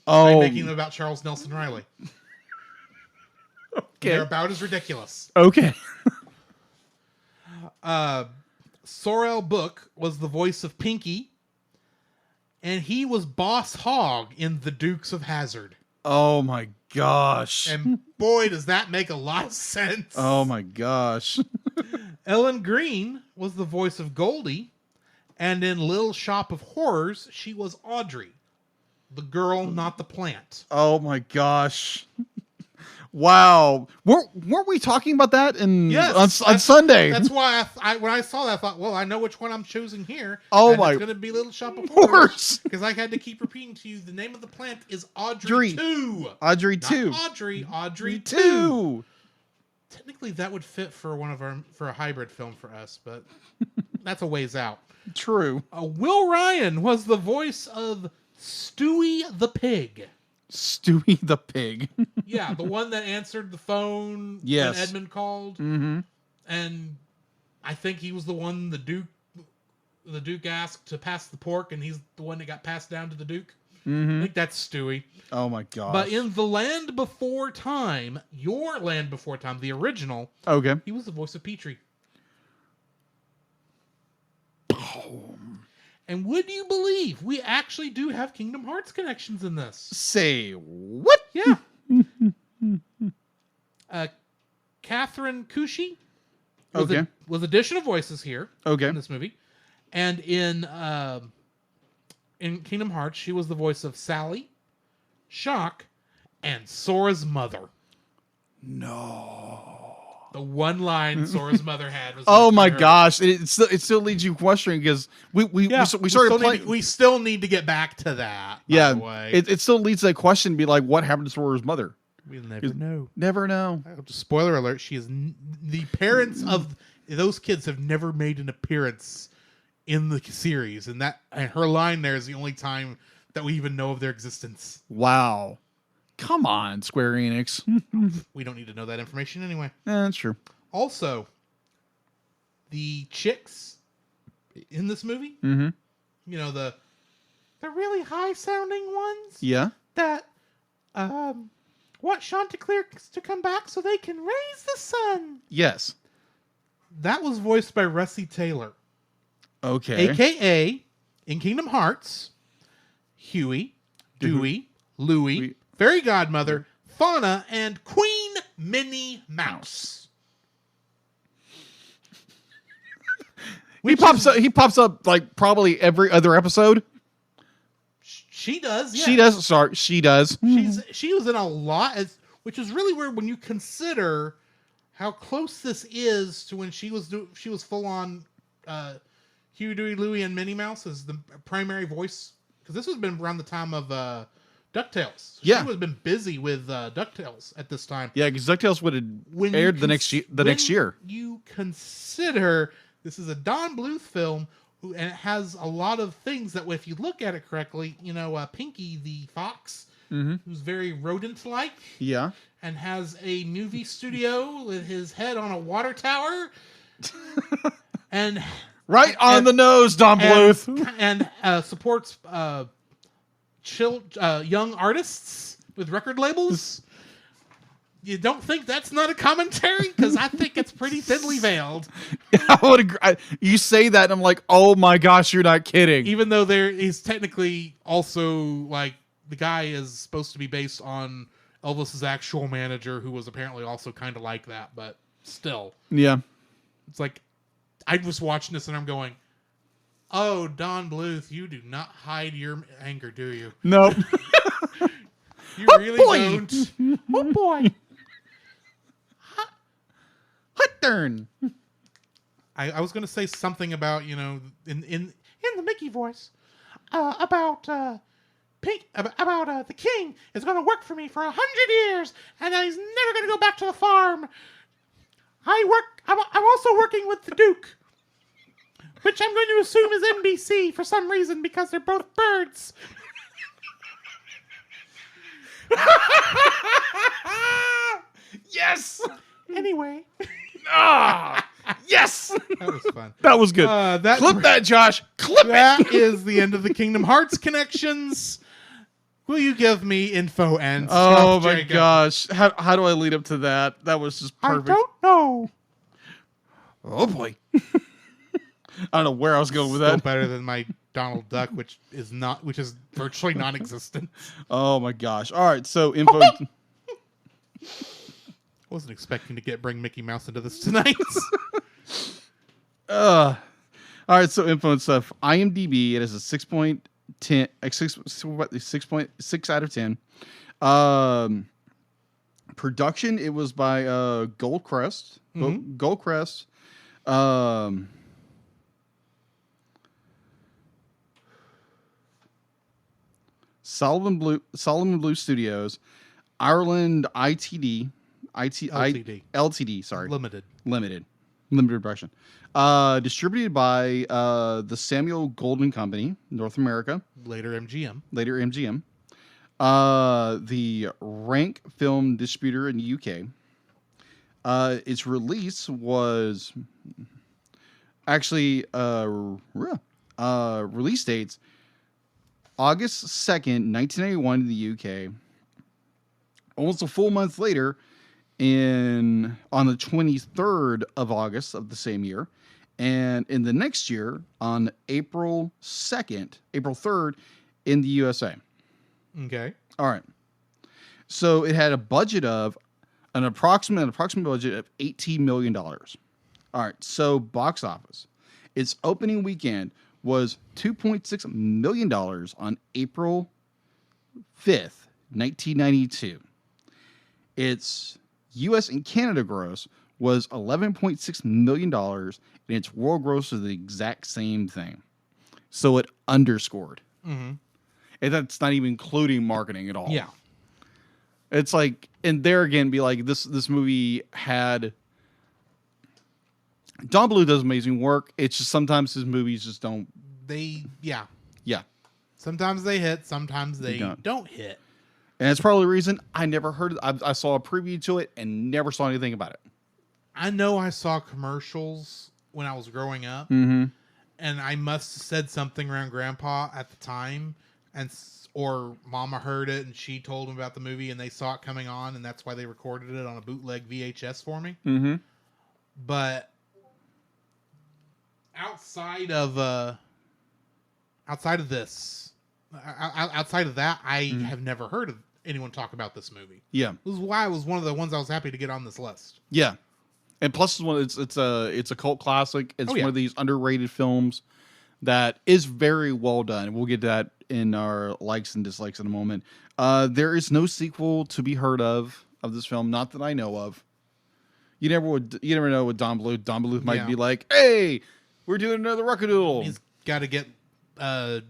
Oh. By making them about Charles Nelson Riley. Okay. They're about as ridiculous. Okay. Sorrel Book was the voice of Pinky, and he was Boss Hogg in The Dukes of Hazzard. Oh my gosh. And boy, does that make a lot of sense. Oh my gosh. Ellen Green was the voice of Goldie, and in Little Shop of Horrors, she was Audrey, the girl, not the plant. Oh my gosh. Wow. Weren't we talking about that on Sunday? That's why when I saw that, I thought, well, I know which one I'm choosing here. Oh and my. It's going to be Little Shop of Horrors. Because I had to keep repeating to you, the name of the plant is Audrey 2. Audrey Not 2. Audrey 2. Technically, that would fit for a hybrid film for us, but that's a ways out. True. Will Ryan was the voice of Stewie the Pig. Stewie the Pig. Yeah, the one that answered the phone when Edmund called. Mm-hmm. And I think he was the one the Duke asked to pass the pork, and he's the one that got passed down to the Duke. Mm-hmm. I think that's Stewie. Oh my gosh. But in The Land Before Time, Your Land Before Time, the original, okay, he was the voice of Petrie. And would you believe we actually do have Kingdom Hearts connections in this? Say what? Yeah. Catherine Kushi was additional voices here in this movie. And in Kingdom Hearts, she was the voice of Sally, Shock, and Sora's mother. No. The one line Sora's mother had was, oh my gosh. It still leads you questioning, because we started playing. We still need to get back to that. Yeah. By the way. It still leads to that question, be like, what happened to Sora's mother? We'll never know. Never know. Just spoiler alert, she is the parents of those kids have never made an appearance in the series, and her line there is the only time that we even know of their existence. Wow. Come on, Square Enix. We don't need to know that information anyway. Yeah, that's true. Also, the chicks in this movie, mm-hmm. you know, the really high sounding ones. Yeah. That want Chanticleer to come back so they can raise the sun. Yes. That was voiced by Russie Taylor. Okay. AKA, in Kingdom Hearts, Huey, Dewey, Louie, Fairy Godmother, Fauna and Queen Minnie Mouse. He pops up like probably every other episode. She does. Yeah. She does. Sorry, she does. She was in a lot, which is really weird when you consider how close this is to when she was full on Huey, Dewey, Louie, and Minnie Mouse as the primary voice, because this has been around the time of DuckTales. She would have been busy with DuckTales at this time. Yeah, because DuckTales would have aired the next year. You consider this is a Don Bluth film, and it has a lot of things that, if you look at it correctly, Pinky the fox, who's very rodent-like, and has a movie studio with his head on a water tower, and right on the nose, Don Bluth, and supports young artists with record labels. You don't think that's not a commentary? Because I think it's pretty thinly veiled. I would agree. You say that, and I'm like, oh my gosh, you're not kidding. Even though he's technically also like the guy is supposed to be based on Elvis's actual manager, who was apparently also kind of like that, but still, it's like I was watching this and I'm going, "Oh, Don Bluth, you do not hide your anger, do you? Nope. You really don't." Oh boy. Hot darn. I was going to say something about, in the Mickey voice, about the king is going to work for me for 100 years, and then he's never going to go back to the farm. I'm also working with the Duke, which I'm going to assume is NBC for some reason, because they're both birds. Yes. Anyway. Yes. That was fun. That was good. Clip that, Josh. Clip it. That is the end of the Kingdom Hearts connections. Will you give me info and stuff, Oh my Jacob? gosh. How do I lead up to that? That was just perfect. I don't know. Oh boy. I don't know where I was going with Still that. better than my Donald Duck, which is virtually non-existent. Oh my gosh. All right, so info. Wasn't expecting to bring Mickey Mouse into this tonight. All right, so info and stuff. IMDb, it is a 6.10, 6.6 out of 10. Production, it was by Goldcrest. Goldcrest. Solomon Blue Studios, Ireland LTD, sorry. Limited production. Distributed by the Samuel Goldwyn Company, North America. Later MGM. The Rank Film Distributor in the UK. Its release was actually release dates August 2nd, 1991 in the UK. Almost a full month later, on the 23rd of August of the same year, and in the next year on April 3rd in the USA. Okay. All right. So it had a budget of an approximate budget of $18 million. All right. So box office. Its opening weekend was $2.6 million on April 5th, 1992. Its U.S. and Canada gross was $11.6 million, and its world gross was the exact same thing. So it underscored. Mm-hmm. And that's not even including marketing at all. Yeah. It's like, and there again, be like, this movie had... Don Bluth does amazing work. It's just sometimes his movies just don't... Yeah. Sometimes they hit, sometimes they don't hit. And that's probably the reason I never heard it. I saw a preview to it and never saw anything about it. I know I saw commercials when I was growing up, and I must have said something around Grandpa at the time, or Mama heard it and she told him about the movie and they saw it coming on, and that's why they recorded it on a bootleg VHS for me. Mm-hmm. But outside of that, I have never heard of anyone talk about this movie. Yeah. This is why it was one of the ones I was happy to get on this list. Yeah. And plus, it's a cult classic. It's one of these underrated films that is very well done. We'll get to that in our likes and dislikes in a moment. There is no sequel to be heard of this film, not that I know of. You never know with Don Bluth. Don Bluth might be like, "Hey, we're doing another Rock-A-Doodle." He's got to get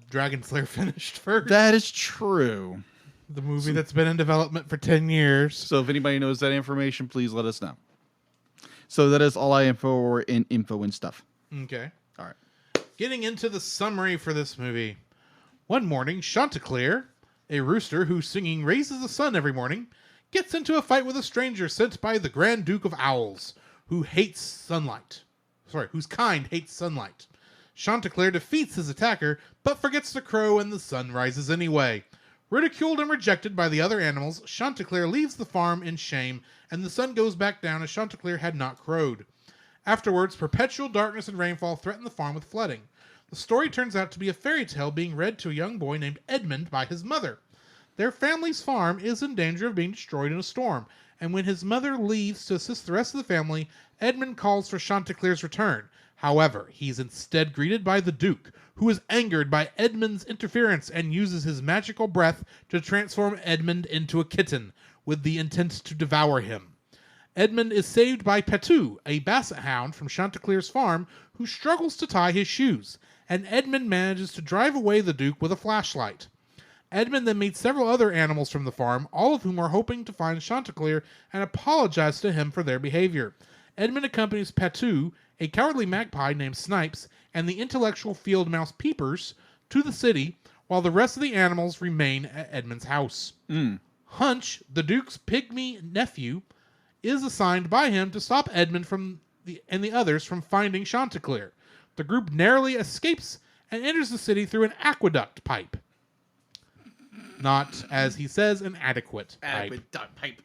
Dragon Slayer finished first. That is true. The movie that's been in development for 10 years. So if anybody knows that information, please let us know. So that is all I have for info and stuff. Okay. All right. Getting into the summary for this movie. One morning, Chanticleer, a rooster whose singing raises the sun every morning, gets into a fight with a stranger sent by the Grand Duke of Owls, whose kind hates sunlight. Chanticleer defeats his attacker, but forgets to crow and the sun rises anyway. Ridiculed and rejected by the other animals, Chanticleer leaves the farm in shame, and the sun goes back down as Chanticleer had not crowed. Afterwards, perpetual darkness and rainfall threaten the farm with flooding. The story turns out to be a fairy tale being read to a young boy named Edmund by his mother. Their family's farm is in danger of being destroyed in a storm, and when his mother leaves to assist the rest of the family, Edmund calls for Chanticleer's return. However, he's instead greeted by the Duke, who is angered by Edmund's interference and uses his magical breath to transform Edmund into a kitten, with the intent to devour him. Edmund is saved by Patou, a basset hound from Chanticleer's farm, who struggles to tie his shoes, and Edmund manages to drive away the Duke with a flashlight. Edmund then meets several other animals from the farm, all of whom are hoping to find Chanticleer and apologize to him for their behavior. Edmund accompanies Patou, a cowardly magpie named Snipes, and the intellectual field mouse Peepers to the city, while the rest of the animals remain at Edmund's house. Hunch, the Duke's pygmy nephew, is assigned by him to stop Edmund and the others from finding Chanticleer. The group narrowly escapes and enters the city through an aqueduct pipe. Not, as he says, an adequate pipe.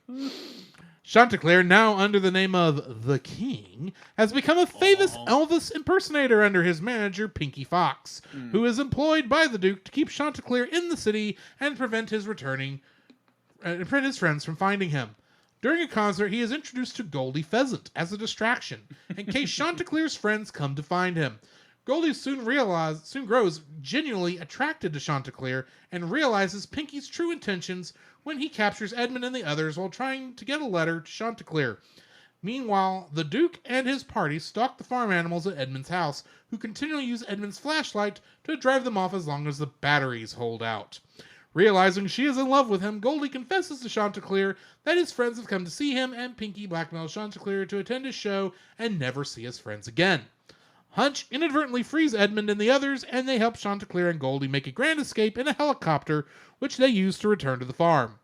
Chanticleer, now under the name of the King, has become a famous Elvis impersonator under his manager, Pinky Fox, who is employed by the Duke to keep Chanticleer in the city and prevent his friends from finding him. During a concert, he is introduced to Goldie Pheasant as a distraction, in case Chanticleer's friends come to find him. Goldie soon grows genuinely attracted to Chanticleer and realizes Pinky's true intentions when he captures Edmund and the others while trying to get a letter to Chanticleer. Meanwhile, the Duke and his party stalk the farm animals at Edmund's house, who continually use Edmund's flashlight to drive them off as long as the batteries hold out. Realizing she is in love with him, Goldie confesses to Chanticleer that his friends have come to see him, and Pinky blackmails Chanticleer to attend his show and never see his friends again. Hunch inadvertently frees Edmund and the others, and they help Chanticleer and Goldie make a grand escape in a helicopter, which they use to return to the farm.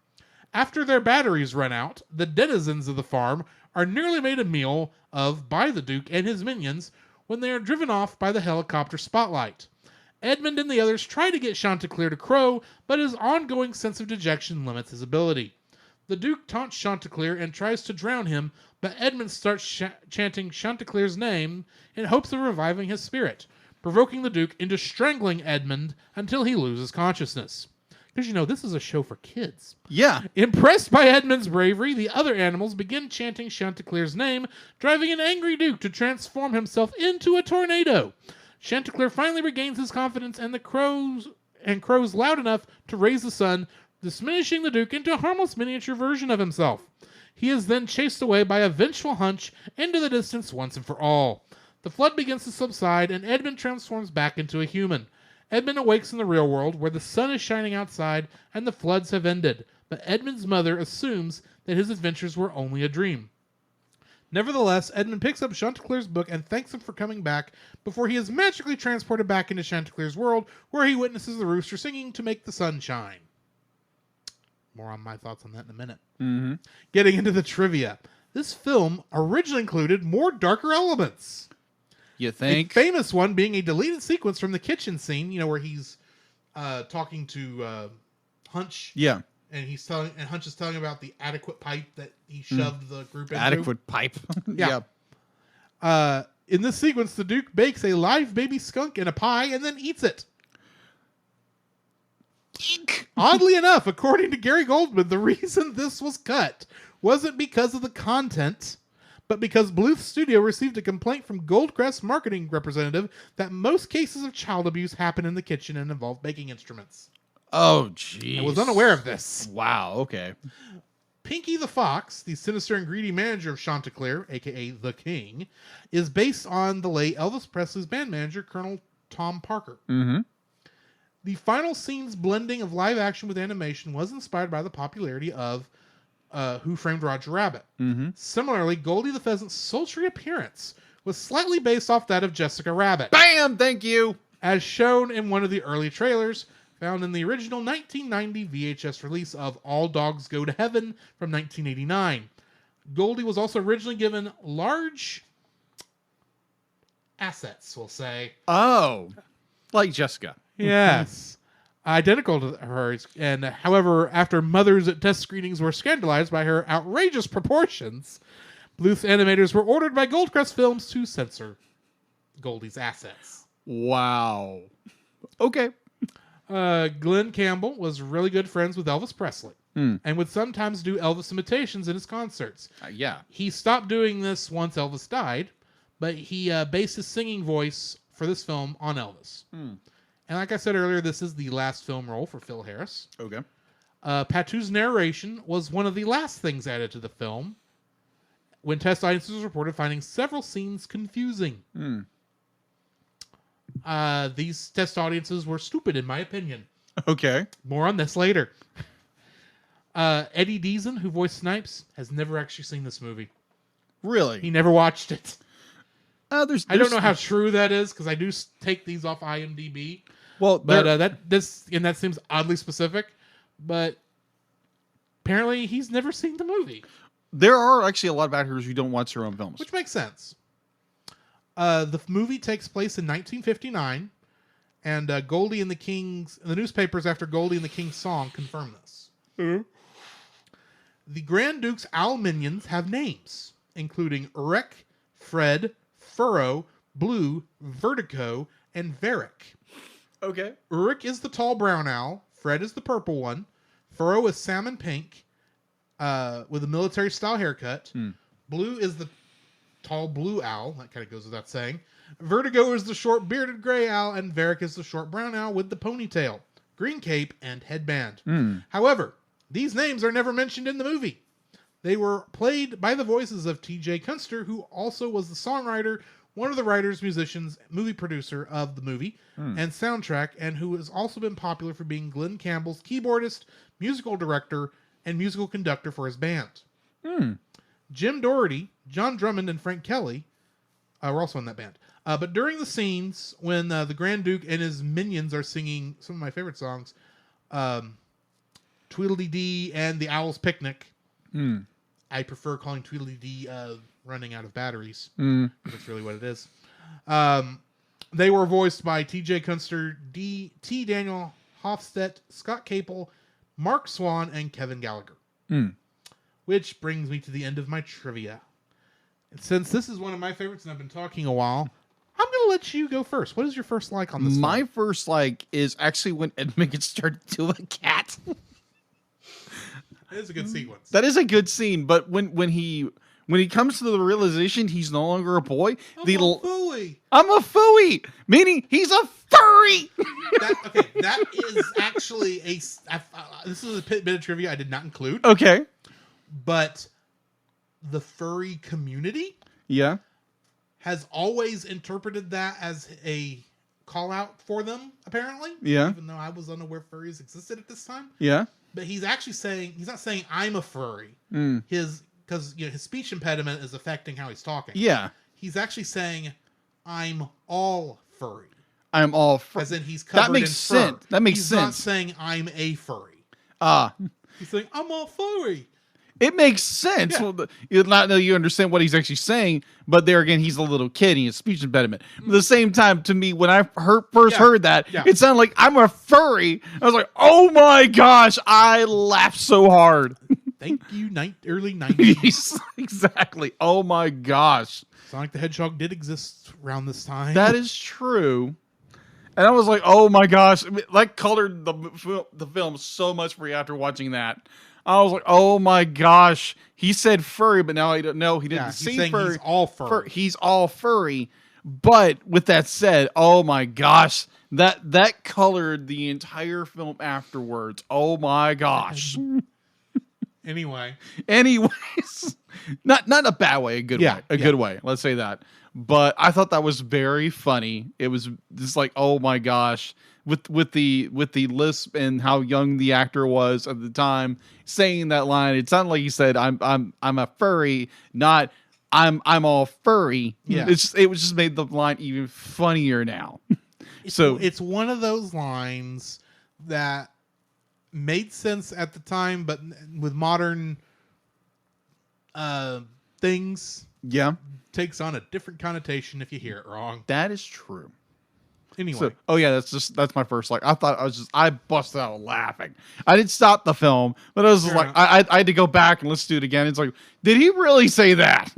After their batteries run out, the denizens of the farm are nearly made a meal of by the Duke and his minions when they are driven off by the helicopter spotlight. Edmund and the others try to get Chanticleer to crow, but his ongoing sense of dejection limits his ability. The Duke taunts Chanticleer and tries to drown him, but Edmund starts chanting Chanticleer's name in hopes of reviving his spirit, provoking the Duke into strangling Edmund until he loses consciousness. Because, this is a show for kids. Yeah. Impressed by Edmund's bravery, the other animals begin chanting Chanticleer's name, driving an angry Duke to transform himself into a tornado. Chanticleer finally regains his confidence and crows loud enough to raise the sun, diminishing the Duke into a harmless miniature version of himself. He is then chased away by a vengeful Hunch into the distance once and for all. The flood begins to subside, and Edmund transforms back into a human. Edmund awakes in the real world, where the sun is shining outside and the floods have ended, but Edmund's mother assumes that his adventures were only a dream. Nevertheless, Edmund picks up Chanticleer's book and thanks him for coming back before he is magically transported back into Chanticleer's world, where he witnesses the rooster singing to make the sun shine. More on my thoughts on that in a minute. Mm-hmm. Getting into the trivia. This film originally included more darker elements. You think? A famous one being a deleted sequence from the kitchen scene, where he's talking to Hunch. Yeah. And Hunch is telling about the adequate pipe that he shoved the group into. Adequate pipe. Yeah. In this sequence, the Duke bakes a live baby skunk in a pie and then eats it. Eek. Oddly enough, according to Gary Goldman, the reason this was cut wasn't because of the content, but because Bluth Studio received a complaint from Goldcrest marketing representative that most cases of child abuse happen in the kitchen and involve baking instruments. Oh, jeez. I was unaware of this. Wow, okay. Pinky the Fox, the sinister and greedy manager of Chanticleer, a.k.a. The King, is based on the late Elvis Presley's band manager, Colonel Tom Parker. Mm-hmm. The final scene's blending of live action with animation was inspired by the popularity of Who Framed Roger Rabbit. Mm-hmm. Similarly, Goldie the Pheasant's sultry appearance was slightly based off that of Jessica Rabbit. Bam! Thank you! As shown in one of the early trailers, found in the original 1990 VHS release of All Dogs Go to Heaven from 1989. Goldie was also originally given large assets, we'll say. Oh, like Jessica. Yes. Identical to hers. And however, after mothers at test screenings were scandalized by her outrageous proportions, Bluth animators were ordered by Goldcrest Films to censor Goldie's assets. Wow. Okay. Glenn Campbell was really good friends with Elvis Presley and would sometimes do Elvis imitations in his concerts. Yeah. He stopped doing this once Elvis died, but he based his singing voice for this film on Elvis. And like I said earlier, this is the last film role for Phil Harris. Okay. Patu's narration was one of the last things added to the film, when test audiences reported finding several scenes confusing. These test audiences were stupid, in my opinion. Okay. More on this later. Eddie Deason, who voiced Snipes, has never actually seen this movie. Really? He never watched it. I don't know how true that is, because I do take these off IMDb. Well, but that seems oddly specific. But apparently, he's never seen the movie. There are actually a lot of actors who don't watch their own films, Which makes sense. The movie takes place in 1959, and Goldie and the King's... The newspapers after Goldie and the King's song confirm this. Mm-hmm. The Grand Duke's owl minions have names, including Urek, Fred, Furrow, Blue, Vertigo, and Varric. Okay. Urek is the tall brown owl. Fred is the purple one. Furrow is salmon pink with a military-style haircut. Blue is the tall blue owl. That kind of goes without saying. Vertigo is the short bearded gray owl. And Varric is the short brown owl with the ponytail, green cape, and headband. However, these names are never mentioned in the movie. They were played by the voices of T.J. Kunster, who also was the songwriter, one of the writers, musicians, movie producer of the movie and soundtrack, and who has also been popular for being Glenn Campbell's keyboardist, musical director, and musical conductor for his band. Jim Doherty, John Drummond, and Frank Kelly were also in that band. But during the scenes when the Grand Duke and his minions are singing some of my favorite songs, Tweedledee and the Owl's Picnic, I prefer calling Tweedledee running out of batteries. That's really what it is. They were voiced by T.J. Kunster, T. Daniel Hofstedt, Scott Capel, Mark Swan, and Kevin Gallagher. Which brings me to the end of my trivia. And since this is one of my favorites and I've been talking a while, I'm going to let you go first. What is your first like on this My film? first like is actually when Edmund started to a cat. It is a good sequence. That is a good scene, but when he comes to the realization he's no longer a boy, I'm a fooey. I'm a fooey, meaning he's a furry. That is actually this is a bit of trivia I did not include. Okay. But the furry community has always interpreted that as a call out for them, apparently. Yeah. Even though I was unaware furries existed at this time. Yeah. But he's actually saying, he's not saying I'm a furry. Because his speech impediment is affecting how he's talking. Yeah. He's actually saying I'm all furry. I'm all furry. As in he's covered that makes in sense. fur. That makes he's sense. He's not saying I'm a furry. He's saying I'm all furry. It makes sense. Yeah. Well, you not know you understand what he's actually saying, but there again, he's a little kid. He has speech impediment. But at the same time, to me, when I first heard that, it sounded like I'm a furry. I was like, "Oh my gosh!" I laughed so hard. Thank you, early 90s. Exactly. Oh my gosh. Sonic the Hedgehog did exist around this time. That is true. And I was like, oh my gosh, I mean, that colored the film so much for me after watching that. I was like, oh my gosh, he said furry, but now I don't know. He didn't say furry. He's all furry. He's all furry. But with that said, oh my gosh, that colored the entire film afterwards. Oh my gosh. Anyways, not in a bad way, a good way, good way. Let's say that. But I thought that was very funny. It was just like, oh my gosh, with the lisp and how young the actor was at the time saying that line. It sounded like he said, "I'm a furry," not I'm all furry. Yeah, it was just made the line even funnier now. So it's one of those lines that made sense at the time, but with modern things, takes on a different connotation if you hear it wrong. That is true. Anyway, that's my first. Like, I busted out laughing. I didn't stop the film, but I was just like, I had to go back and let's do it again. It's like, did he really say that?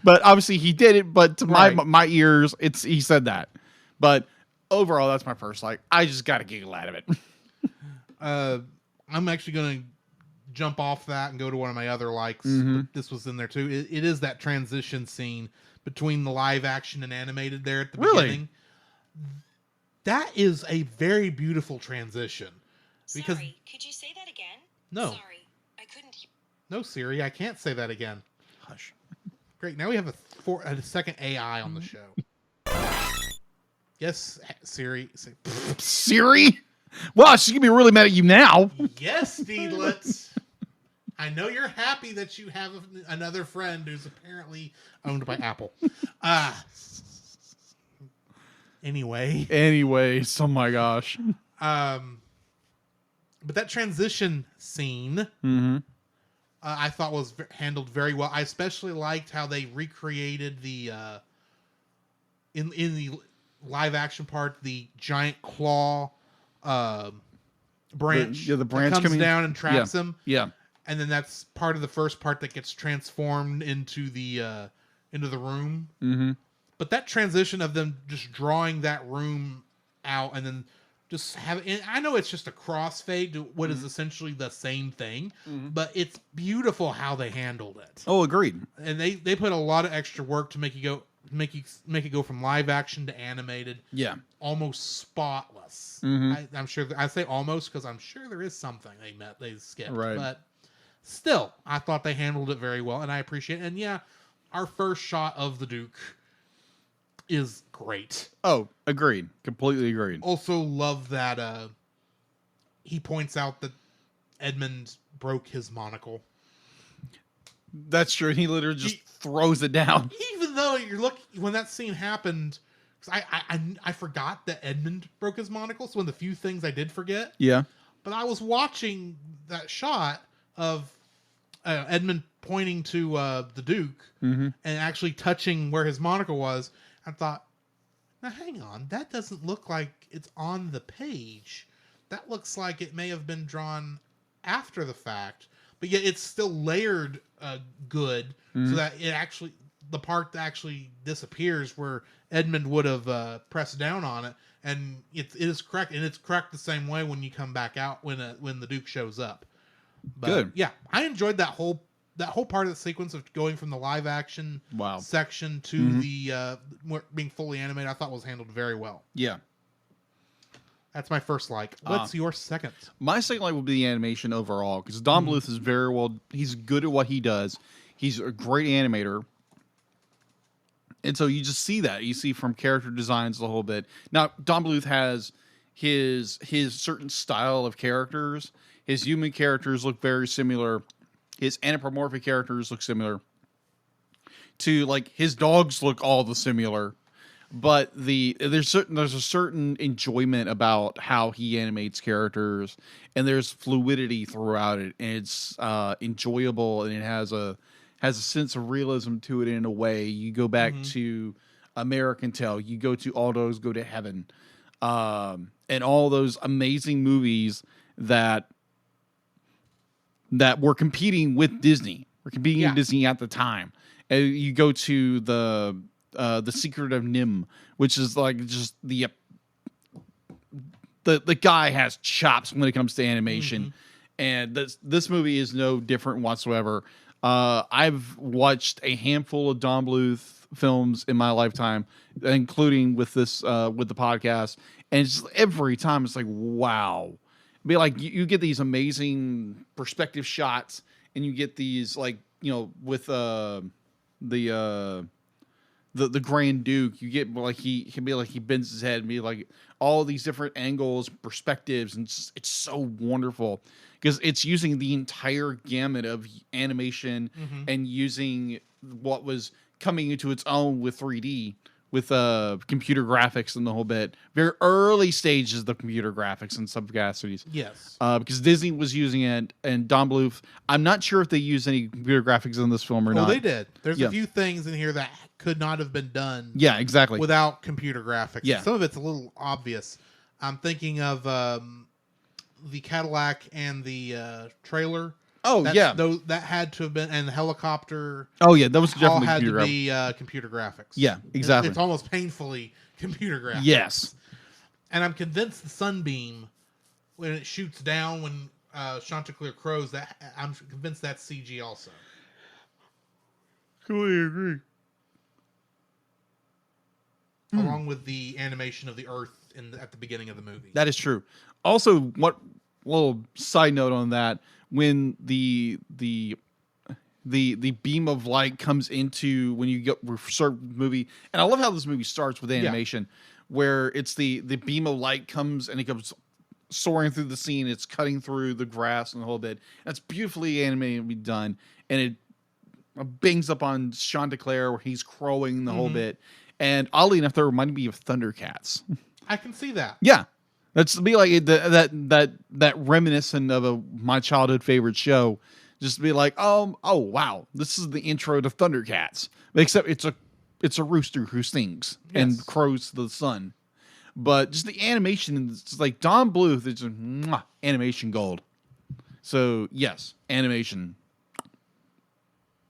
But obviously he did it. But to my ears, he said that. But overall, that's my first. Like, I just got a giggle out of it. I'm actually going to jump off that and go to one of my other likes. This was in there too. It is that transition scene between the live action and animated there at the beginning. That is a very beautiful transition. Because Sorry, could you say that again? No. Sorry, I couldn't. No, Siri, I can't say that again. Hush. Great. Now we have a second AI on the show. Yes, Siri. Siri? Wow, she's going to be really mad at you now. Yes, Deedlets. I know you're happy that you have another friend who's apparently owned by Apple. Anyways, oh my gosh. But that transition scene, I thought was handled very well. I especially liked how they recreated the in the live action part, the giant claw branch. The branch comes coming down and traps him. Yeah. And then that's part of the first part that gets transformed into the room. Mm-hmm. But that transition of them just drawing that room out and then just having... I know it's just a crossfade to what is essentially the same thing, but it's beautiful how they handled it. Oh, agreed. And they put a lot of extra work to make it go from live action to animated. Yeah. Almost spotless. I'm sure... I say almost because I'm sure there is something they skipped. Right. But still, I thought they handled it very well, and I appreciate it. And yeah, our first shot of the Duke is great. Oh, agreed. Completely agreed. Also love that he points out that Edmund broke his monocle. That's true. He literally just throws it down. Even though when that scene happened, because I forgot that Edmund broke his monocle. So one of the few things I did forget. Yeah. But I was watching that shot of Edmund pointing to the Duke and actually touching where his monocle was. I thought, now hang on, that doesn't look like it's on the page. That looks like it may have been drawn after the fact, but yet it's still layered good, so that the part that actually disappears where Edmund would have pressed down on it, and it is correct, and it's correct the same way when you come back out when the Duke shows up. But, good. Yeah, I enjoyed that whole part of the sequence of going from the live action section to the being fully animated. I thought was handled very well. Yeah. That's my first like. What's your second? My second like would be the animation overall, because Don Bluth is very well. He's good at what he does. He's a great animator. And so you just see that. You see from character designs a whole bit. Now, Don Bluth has his certain style of characters. His human characters look very similar. His anthropomorphic characters look similar to, like, his dogs look all the similar, but there's a certain enjoyment about how he animates characters, and there's fluidity throughout it, and it's enjoyable, and it has a sense of realism to it in a way. You go back to American Tail, you go to All Dogs Go to Heaven, and all those amazing movies that were competing with Disney. Were competing with Disney at the time. And you go to the Secret of Nim, which is like just the the guy has chops when it comes to animation, and this movie is no different whatsoever. I've watched a handful of Don Bluth films in my lifetime, including with this with the podcast, and just every time it's like, wow. Be like you get these amazing perspective shots, and you get these like, you know, with the Grand Duke, you get like he can be like he bends his head and be like all these different angles, perspectives, and it's so wonderful because it's using the entire gamut of animation and using what was coming into its own with 3D, with computer graphics and the whole bit. Very early stages of the computer graphics and some capacities. Yes. Because Disney was using it, and Don Bluth, I'm not sure if they used any computer graphics in this film or not. Oh, they did. There's a few things in here that could not have been done. Yeah, exactly. Without computer graphics. Yeah. Some of it's a little obvious. I'm thinking of the Cadillac and the trailer. Oh, yeah. That had to have been, and the helicopter. Oh, yeah, that was all definitely had computer to be computer graphics. Yeah, exactly. It's almost painfully computer graphics. Yes. And I'm convinced the sunbeam, when it shoots down, when Chanticleer crows, that I'm convinced that's CG also. Completely agree. Along with the animation of the Earth at the beginning of the movie. That is true. Also, what little side note on that, when the beam of light comes into when you start the movie, and I love how this movie starts with animation, where it's the beam of light comes and it comes soaring through the scene, it's cutting through the grass and the whole bit. That's beautifully animated and done, and it bangs up on Chanticleer where he's crowing the whole bit. And oddly enough, that reminded me of Thundercats. I can see that. Yeah. That's be like that reminiscent of my childhood favorite show. Just to be like, oh wow, this is the intro to Thundercats. Except it's a rooster who sings and crows to the sun. But just the animation, it's like Don Bluth is just animation gold. So yes, animation,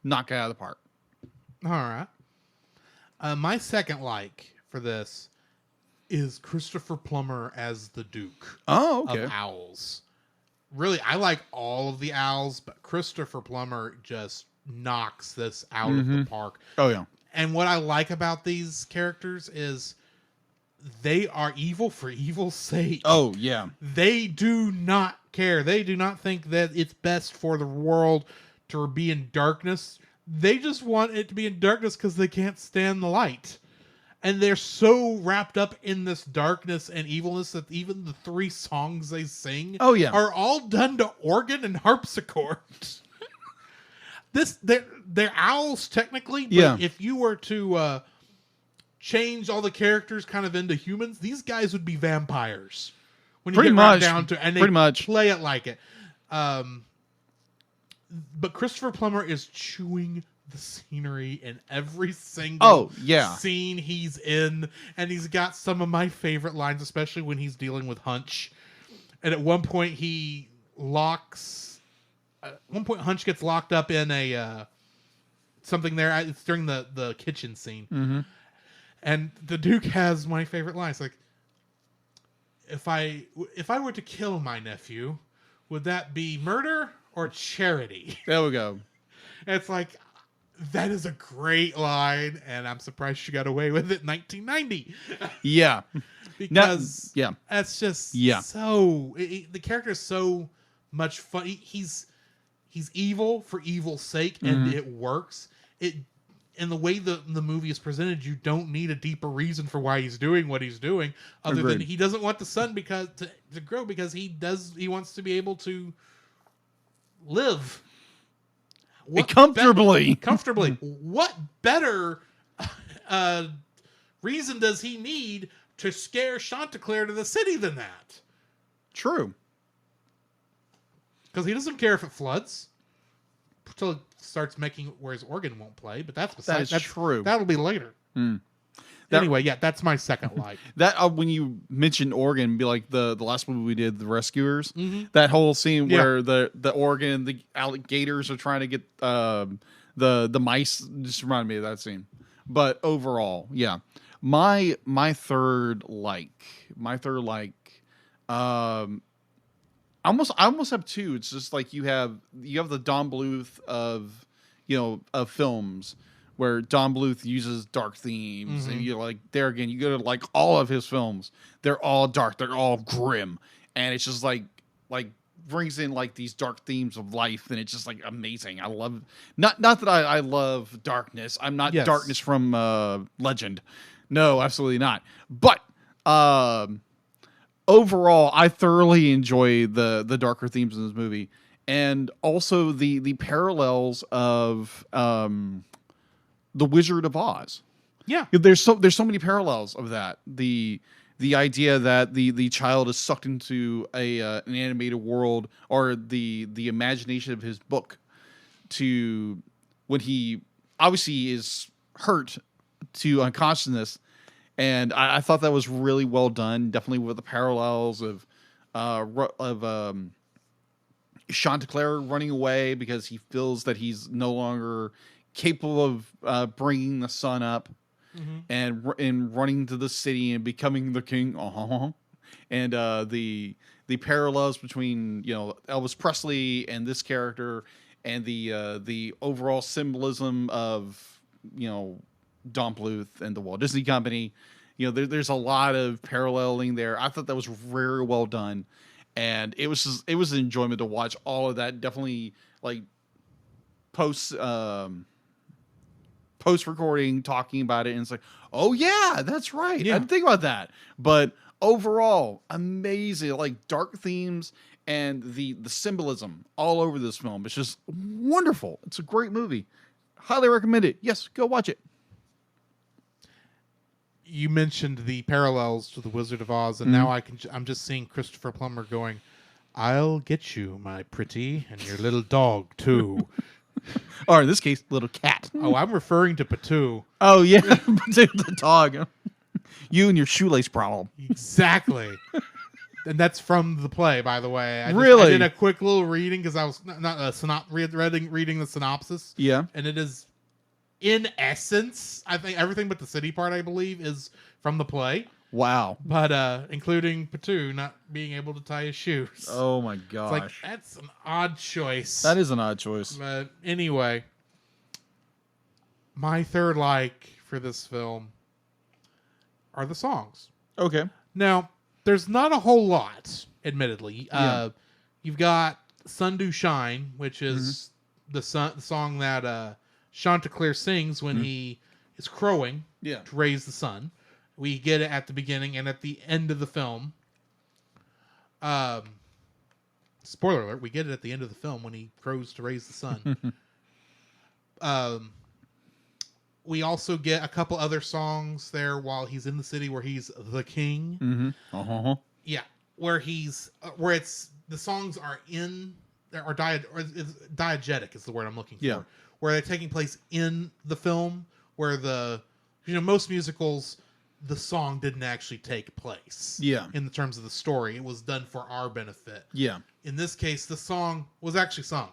knock it out of the park. All right. My second like for this is Christopher Plummer as the Duke of Owls. Really, I like all of the owls, but Christopher Plummer just knocks this out of the park. Oh, yeah. And what I like about these characters is they are evil for evil's sake. Oh, yeah. They do not care. They do not think that it's best for the world to be in darkness. They just want it to be in darkness because they can't stand the light. And they're so wrapped up in this darkness and evilness that even the 3 songs they sing are all done to organ and harpsichord. They're owls technically, but if you were to change all the characters kind of into humans, these guys would be vampires. When you get right down to, and they play it like it. But Christopher Plummer is chewing the scenery in every single scene he's in, and he's got some of my favorite lines, especially when he's dealing with Hunch. And at one point Hunch gets locked up in a something there. It's during the kitchen scene, and the Duke has my favorite line. It's like, if I were to kill my nephew, would that be murder or charity? There we go. It's like, that is a great line, and I'm surprised she got away with it in 1990. Yeah. Because that's just so... the character is so much fun. He's evil for evil's sake, and it works. And the way the movie is presented, you don't need a deeper reason for why he's doing what he's doing, other than he doesn't want the sun to grow because he wants to be able to live comfortably. What better reason does he need to scare Chanticleer to the city than that? True. Because he doesn't care if it floods until it starts making it where his organ won't play. But that's true. That'll be later. Anyway, that's my second like. That when you mentioned Oregon, be like the last movie we did, The Rescuers. That whole scene where the Oregon, the alligators are trying to get the mice. Just reminded me of that scene. But overall, my third like Um, I almost have two. It's just like you have the Don Bluth of of films where Don Bluth uses dark themes, and you like there again you go to like all of his films. They're all dark. They're all grim, and it's just like brings in like these dark themes of life, and it's just like amazing. I love not that I love darkness. I'm not darkness from Legend. No, absolutely not. But overall, I thoroughly enjoy the darker themes in this movie, and also the parallels of the Wizard of Oz. Yeah, There's so many parallels of that. The idea that the child is sucked into an animated world, or the imagination of his book, to when he obviously is hurt to unconsciousness. And I thought that was really well done. Definitely with the parallels of Chanticleer running away because he feels that he's no longer capable of bringing the sun up, and running to the city and becoming the king. And the parallels between Elvis Presley and this character, and the overall symbolism of Don Bluth and the Walt Disney Company. There's a lot of paralleling there. I thought that was very well done, and it was an enjoyment to watch all of that. Definitely like post recording, talking about it, and it's like, oh yeah, that's right. I didn't think about that. But overall, amazing, like dark themes and the symbolism all over this film. It's just wonderful. It's a great movie. Highly recommend it. Yes, go watch it. You mentioned the parallels to the Wizard of Oz, and now I'm just seeing Christopher Plummer going, "I'll get you, my pretty, and your little dog too." Or in this case, little cat. Oh, I'm referring to Patu. Oh yeah, the dog. You and your shoelace problem. Exactly. And that's from the play, by the way. I did a quick little reading because I was reading the synopsis. Yeah, and it is, in essence, I think everything but the city part, I believe, is from the play. Wow. But including Patu not being able to tie his shoes. Oh my gosh. It's like, that's an odd choice. That is an odd choice. But anyway, my third like for this film are the songs. Okay. Now, there's not a whole lot, admittedly. You've got Sun Do Shine, which is the song that Chanticleer sings when he is crowing to raise the sun. We get it at the beginning and at the end of the film. Spoiler alert, we get it at the end of the film when he crows to raise the sun. We also get a couple other songs there while he's in the city where he's the king. Yeah, where it's the songs are diegetic is the word I'm looking for. Yeah. Where they're taking place in the film, where most musicals, the song didn't actually take place. Yeah. In the terms of the story, it was done for our benefit. Yeah. In this case, the song was actually sung.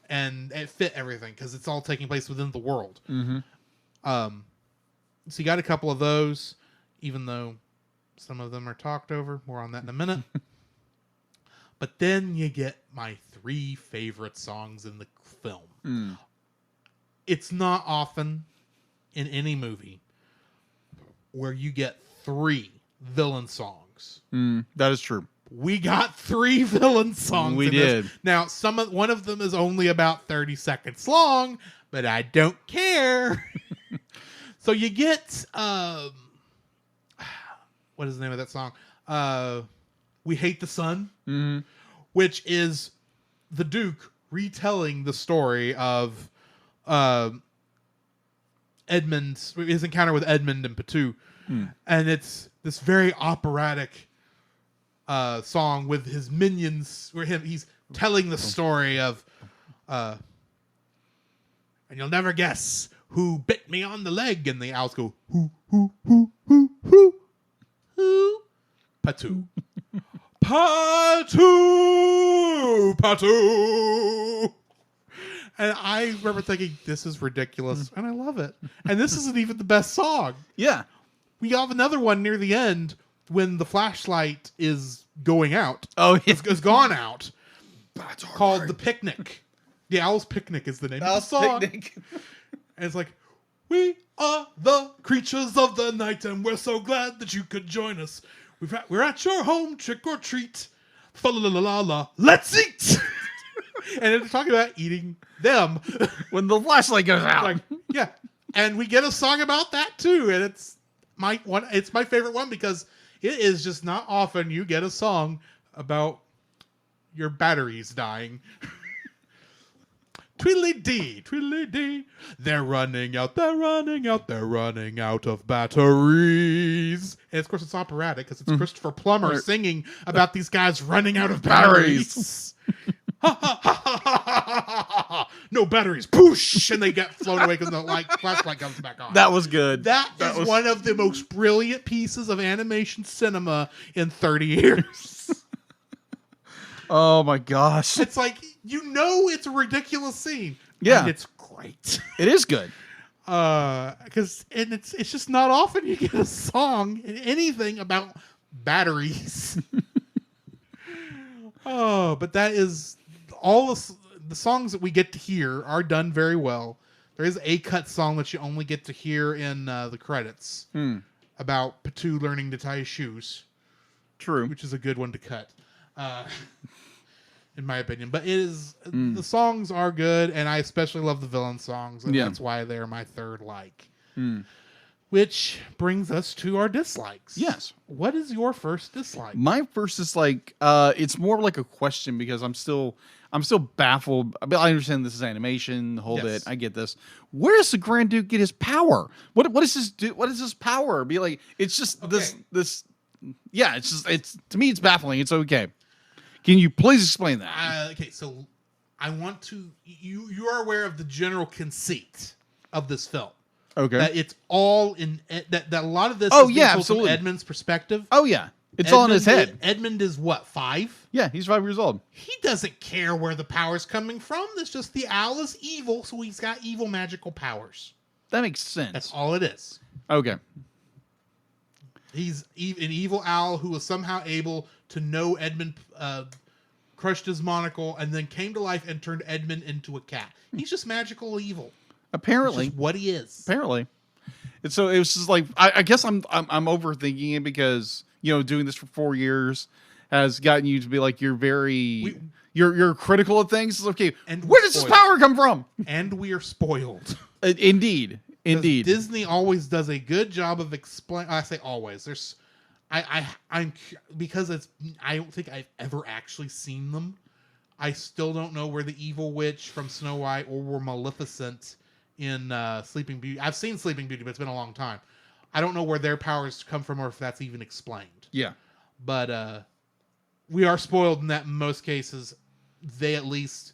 And it fit everything because it's all taking place within the world. So you got a couple of those, even though some of them are talked over. More on that in a minute. But then you get my 3 favorite songs in the film. It's not often in any movie where you get 3 villain songs. That is true. We got 3 villain songs. We did. Now, one of them is only about 30 seconds long, but I don't care. So you get what is the name of that song? We Hate the Sun, which is the Duke retelling the story of Edmund, his encounter with Edmund and Patu. And it's this very operatic song with his minions, where he's telling the story of and you'll never guess who bit me on the leg, and the owls go who Patu. Patu. And I remember thinking, this is ridiculous, and I love it. And this isn't even the best song. Yeah. We have another one near the end when the flashlight is going out. Oh, yeah. It's gone out. That's Called The Picnic. The Owl's Picnic is the name of the song. Picnic. And it's like, we are the creatures of the night, and we're so glad that you could join us. We're at your home, trick or treat. Fa la la la la. Let's eat. And it's talking about eating them when the flashlight goes out. Like, yeah, and we get a song about that too, and it's my favorite one because it is just not often you get a song about your batteries dying. Tweedledee, tweedledee, they're running out of batteries. And of course it's operatic because it's Christopher Plummer singing about these guys running out of batteries. Ha, ha, ha, ha, ha, ha, ha. No batteries. Poosh! And they get flown away because the flashlight comes back on. That was good. That is one of the most brilliant pieces of animation cinema in 30 years. Oh my gosh. It's like, it's a ridiculous scene. Yeah. And it's great. It is good. Because it's just not often you get a song in anything about batteries. Oh, but that is all the songs that we get to hear are done very well. There is a cut song that you only get to hear in the credits about Patu learning to tie his shoes. True. Which is a good one to cut, in my opinion. But the songs are good, and I especially love the villain songs, and that's why they're my third like. Which brings us to our dislikes. Yes. What is your first dislike? My first dislike, it's more like a question because I'm still baffled. I mean, I understand this is animation, the whole bit. I get this. Where does the Grand Duke get his power? What does this do? What is his power? Be like, it's just this. Yeah, it's to me, it's baffling. It's okay. Can you please explain that? Okay, so I want to. You are aware of the general conceit of this film. Okay. That it's all in that a lot of this. Oh is yeah, from absolutely. Edmund's perspective. Oh yeah, it's all in his head. Edmund is what, 5? Yeah, he's 5 years old. He doesn't care where the power's coming from. It's just the owl is evil, so he's got evil magical powers. That makes sense. That's all it is. Okay. He's an evil owl who was somehow able to know Edmund crushed his monocle and then came to life and turned Edmund into a cat. He's just magical evil. Apparently, it's just what he is. Apparently, and so it was just like I guess I'm overthinking it because doing this for 4 years has gotten you to be like you're critical of things. It's okay, and where does this power come from? And we are spoiled. Indeed. Disney always does a good job of explain. I say always. There's, I'm because I don't think I've ever actually seen them. I still don't know where the evil witch from Snow White or where Maleficent in Sleeping Beauty. I've seen Sleeping Beauty, but it's been a long time. I don't know where their powers come from or if that's even explained. Yeah, but we are spoiled in that in most cases. They at least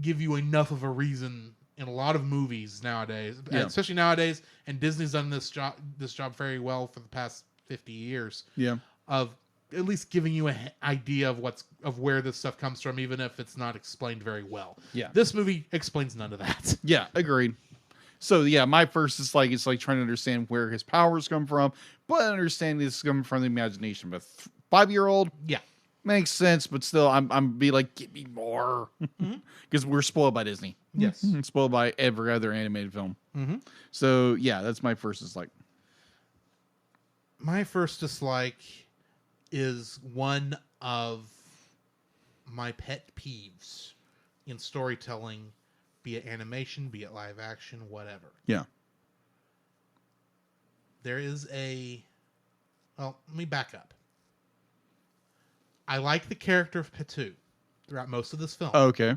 give you enough of a reason in a lot of movies nowadays, especially nowadays. And Disney's done this job very well for the past 50 years. Yeah, of at least giving you an idea of where this stuff comes from, even if it's not explained very well. Yeah, this movie explains none of that. Yeah, agreed. So yeah, my first is like it's like trying to understand where his powers come from, but understanding this is coming from the imagination. But 5-year-old, yeah, makes sense. But still, I'm be like, give me more, because we're spoiled by Disney. Yes, spoiled by every other animated film. So yeah, that's my first dislike. My first dislike is one of my pet peeves in storytelling, be it animation, be it live action, whatever. Yeah. There is let me back up. I like the character of Patu throughout most of this film. Okay.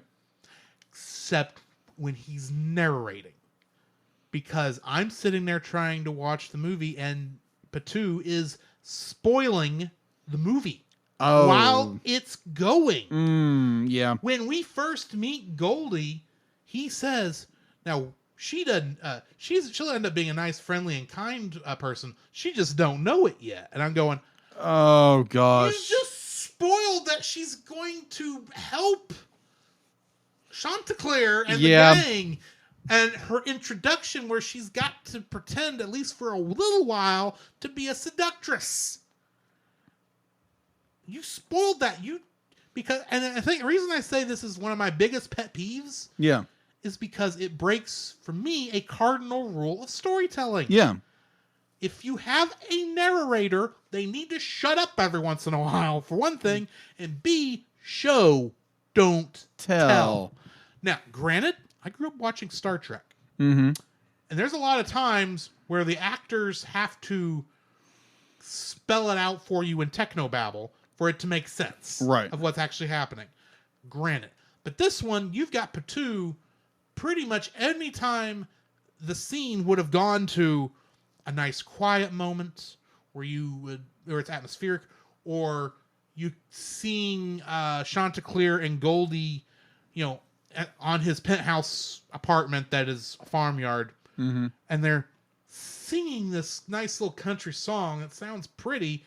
Except when he's narrating. Because I'm sitting there trying to watch the movie and Patu is spoiling the movie while it's going. Yeah. When we first meet Goldie, he says, "Now she doesn't. She'll end up being a nice, friendly, and kind person. She just don't know it yet." And I'm going, "Oh gosh, you just spoiled that she's going to help Chanticleer and the gang." And her introduction where she's got to pretend, at least for a little while, to be a seductress. you spoiled that. Because I think the reason I say this is one of my biggest pet peeves. Yeah. Is because it breaks, for me, a cardinal rule of storytelling. Yeah. If you have a narrator, they need to shut up every once in a while, for one thing, and B, show, don't tell. Now, granted, I grew up watching Star Trek. Mm-hmm. And there's a lot of times where the actors have to spell it out for you in technobabble for it to make sense of what's actually happening. Granted. But this one, you've got Patu pretty much any time the scene would have gone to a nice quiet moment where it's atmospheric, or you seeing Chanticleer and Goldie, on his penthouse apartment that is a farmyard, and they're singing this nice little country song that sounds pretty.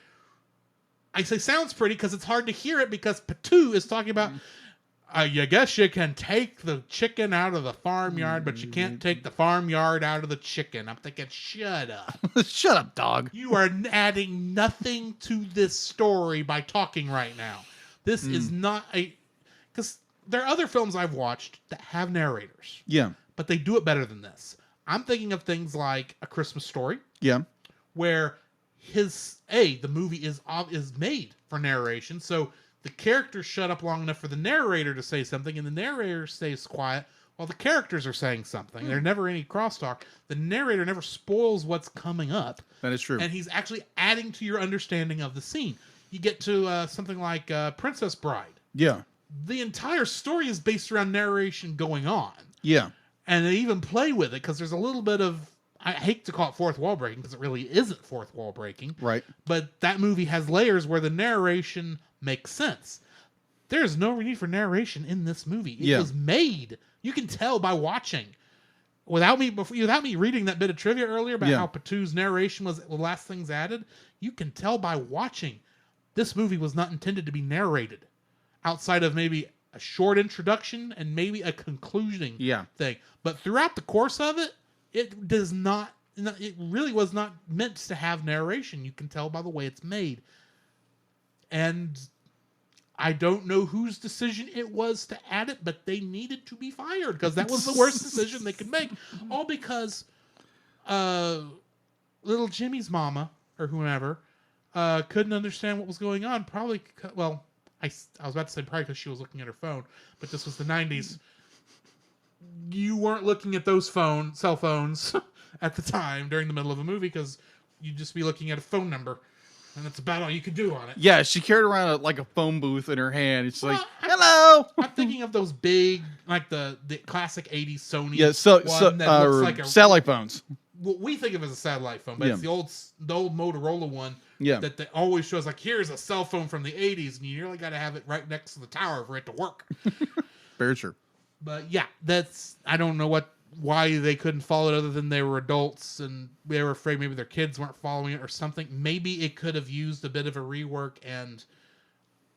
I say sounds pretty because it's hard to hear it because Patu is talking about, you guess you can take the chicken out of the farmyard, but you can't take the farmyard out of the chicken. I'm thinking, shut up. Shut up, dog. You are adding nothing to this story by talking right now. This is not because there are other films I've watched that have narrators. Yeah. But they do it better than this. I'm thinking of things like A Christmas Story. Yeah. Where the movie is made for narration, so the characters shut up long enough for the narrator to say something, and the narrator stays quiet while the characters are saying something. There's never any crosstalk. The narrator never spoils what's coming up. That is true. And he's actually adding to your understanding of the scene. You get to something like Princess Bride. Yeah. The entire story is based around narration going on. Yeah. And they even play with it because there's a little bit of, I hate to call it fourth wall breaking because it really isn't fourth wall breaking. Right. But that movie has layers where the narration makes sense. There's no need for narration in this movie. It was made. You can tell by watching. Without me reading that bit of trivia earlier about how Patu's narration was the last things added, you can tell by watching. This movie was not intended to be narrated outside of maybe a short introduction and maybe a concluding thing. But throughout the course of it, it really was not meant to have narration. You can tell by the way it's made. And I don't know whose decision it was to add it, but they needed to be fired because that was the worst decision they could make. All because little Jimmy's mama or whomever couldn't understand what was going on. Probably, I was about to say probably because she was looking at her phone, but this was the 90s. You weren't looking at those cell phones at the time during the middle of a movie because you'd just be looking at a phone number. And that's about all you could do on it. Yeah, she carried around a phone booth in her hand. It's hello! I'm thinking of those big, like the classic 80s Sony one that looks like a satellite phones. What we think of as a satellite phone, but it's the old Motorola one that they always shows like, here's a cell phone from the 80s, and you really got to have it right next to the tower for it to work. Very true. But yeah, I don't know why they couldn't follow it other than they were adults and they were afraid maybe their kids weren't following it or something. Maybe it could have used a bit of a rework and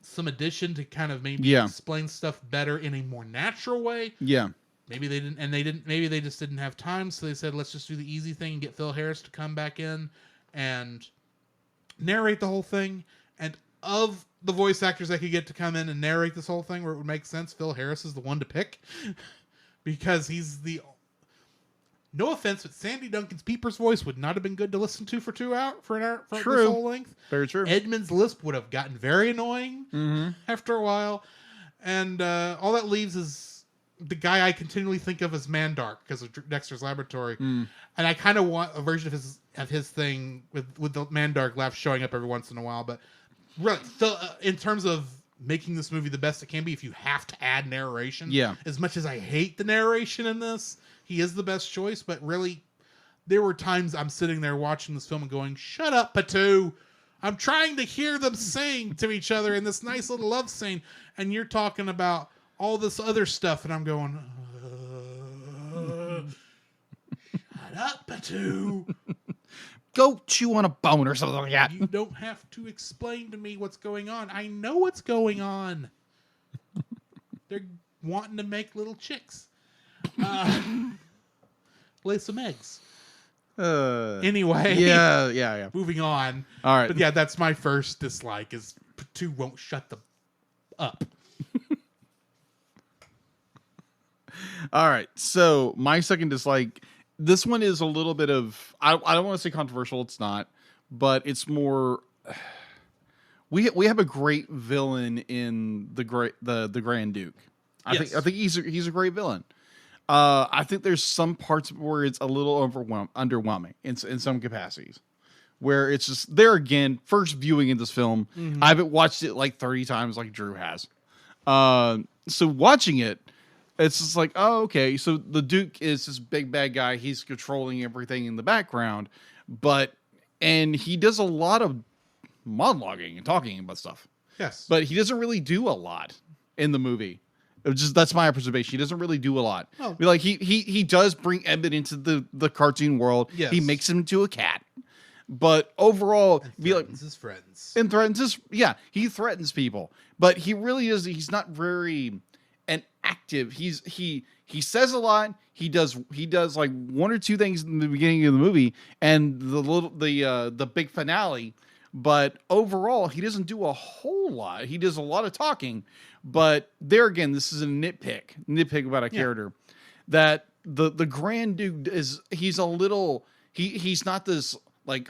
some addition to kind of maybe explain stuff better in a more natural way. Yeah. Maybe they didn't, maybe they just didn't have time. So they said, let's just do the easy thing and get Phil Harris to come back in and narrate the whole thing. And of the voice actors that could get to come in and narrate this whole thing where it would make sense, Phil Harris is the one to pick because he's no offense, but Sandy Duncan's Peeper's voice would not have been good to listen to for 2 hours for this whole length. Very true. Edmund's lisp would have gotten very annoying after a while, and all that leaves is the guy I continually think of as Mandark because of Dexter's Laboratory, and I kind of want a version of his thing with the Mandark laugh showing up every once in a while. But really, in terms of making this movie the best it can be, if you have to add narration, as much as I hate the narration in this, he is the best choice, but really, there were times I'm sitting there watching this film and going, shut up, Patu. I'm trying to hear them sing to each other in this nice little love scene, and you're talking about all this other stuff, and I'm going, shut up, Patu. Go chew on a bone or something like that. You don't have to explain to me what's going on. I know what's going on. They're wanting to make little chicks. Lay some eggs. Anyway. Yeah. Moving on. All right. But yeah, that's my first dislike is 2 won't shut the up. All right. So my second dislike, this one is a little bit of, I don't want to say controversial. It's not, but it's more, we have a great villain in the Grand Duke. I think he's a great villain. I think there's some parts where it's a little underwhelming in some capacities, where it's just there again. First viewing in this film, I haven't watched it like 30 times like Drew has. So watching it, it's just like, oh, okay. So the Duke is this big bad guy. He's controlling everything in the background, and he does a lot of monologuing and talking about stuff. Yes. But he doesn't really do a lot in the movie. That's my observation. He doesn't really do a lot. Oh. Like he does bring Emmett into the cartoon world. Yes. He makes him into a cat. But overall, threatens his friends. And threatens his he threatens people. But he really is. He's not very active. He says a lot. He does like one or two things in the beginning of the movie and the big finale. But overall, he doesn't do a whole lot. He does a lot of talking. But there again, this is a nitpick about a character that the Grand Duke he's a little he's not this like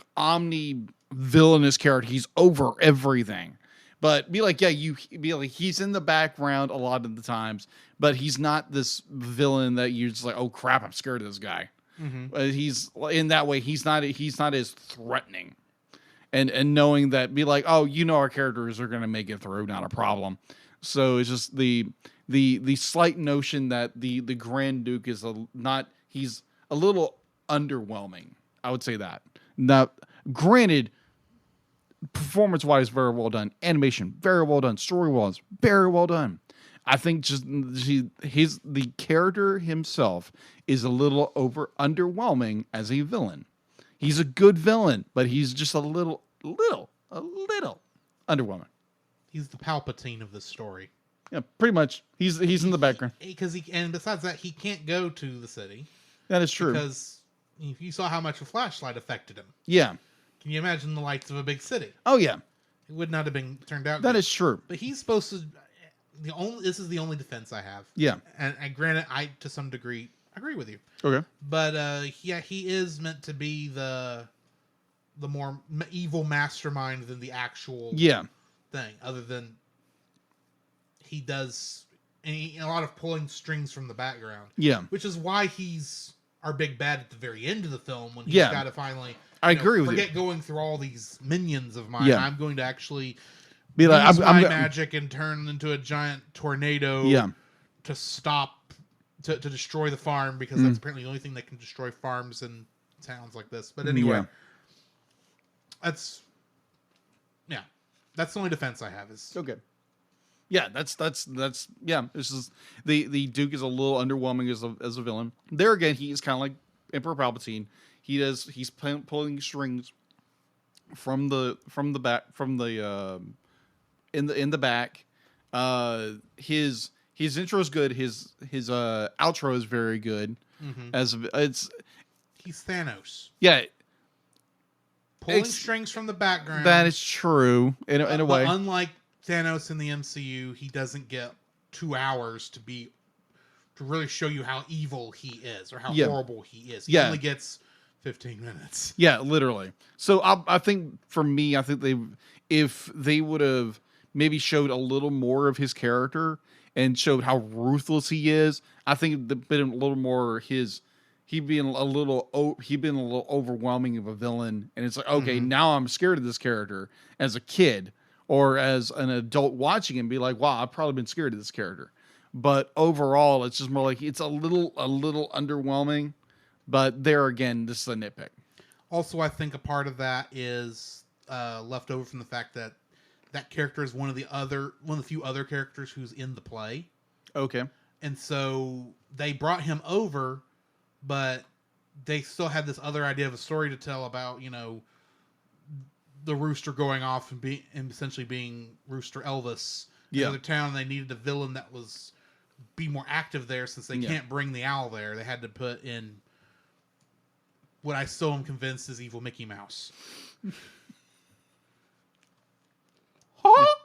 villainous character. He's over everything. But he's in the background a lot of the times, but he's not this villain that you're just like, oh crap, I'm scared of this guy. Mm-hmm. He's in that way. He's not as threatening, and knowing that oh, our characters are going to make it through, not a problem. So it's just the slight notion that the Grand Duke is he's a little underwhelming. I would say that. Now, granted, performance-wise, very well done. Animation, very well done. Story-wise, very well done. I think just the character himself is a little underwhelming as a villain. He's a good villain, but he's just a little underwhelming. He's the Palpatine of this story. Yeah, pretty much. He's in the background. And besides that, he can't go to the city. That is true. Because if you saw how much a flashlight affected him. Yeah. Can you imagine the lights of a big city? Oh yeah. It would not have been turned out. That is true. But he's supposed to. This is the only defense I have. Yeah. And granted, I to some degree agree with you. Okay. But he is meant to be the more evil mastermind than the actual thing. Other than he does a lot of pulling strings from the background. Yeah. Which is why he's our big bad at the very end of the film when he's got to finally. I agree with you. Forget going through all these minions of mine. Yeah. I'm going to actually be like, use my magic and turn into a giant tornado. Yeah. To stop, to destroy the farm because that's apparently the only thing that can destroy farms and towns like this. But anyway, that's the only defense I have is okay. Yeah, that's yeah. This is the Duke is a little underwhelming as a villain. There again, he is kind of like Emperor Palpatine. He's pulling strings from the back in the back. His intro is good. His outro is very good. Mm-hmm. He's Thanos. Yeah. Pulling strings from the background. That is true in a way. Unlike Thanos in the MCU, he doesn't get 2 hours to really show you how evil he is or how horrible he is. He only gets 15 minutes. Yeah, literally. So I think for me, if they would have maybe showed a little more of his character and showed how ruthless he is, I think it'd been a little more he'd been a little overwhelming of a villain. And it's like, okay, now I'm scared of this character as a kid or as an adult watching him, be like, wow, I've probably been scared of this character. But overall, it's just more like it's a little underwhelming. But there again, this is a nitpick. Also, I think a part of that is left over from the fact that character is one of the few other characters who's in the play. Okay. And so they brought him over, but they still had this other idea of a story to tell about, the rooster going off and essentially being Rooster Elvis in another town. They needed a villain that be more active there since they can't bring the owl there. They had to put in what I still am convinced is evil Mickey Mouse. Huh?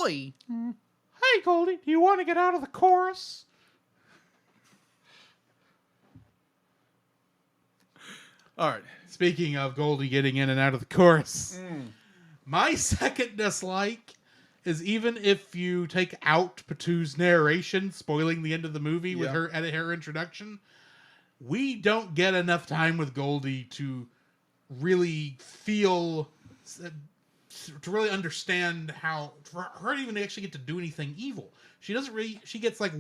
boy. Hey, Goldie, do you want to get out of the chorus? All right. Speaking of Goldie getting in and out of the chorus, my second dislike is even if you take out Patu's narration, spoiling the end of the movie with her at her introduction, we don't get enough time with Goldie to really feel, to really understand how, for her to even actually get to do anything evil. She doesn't really, she gets like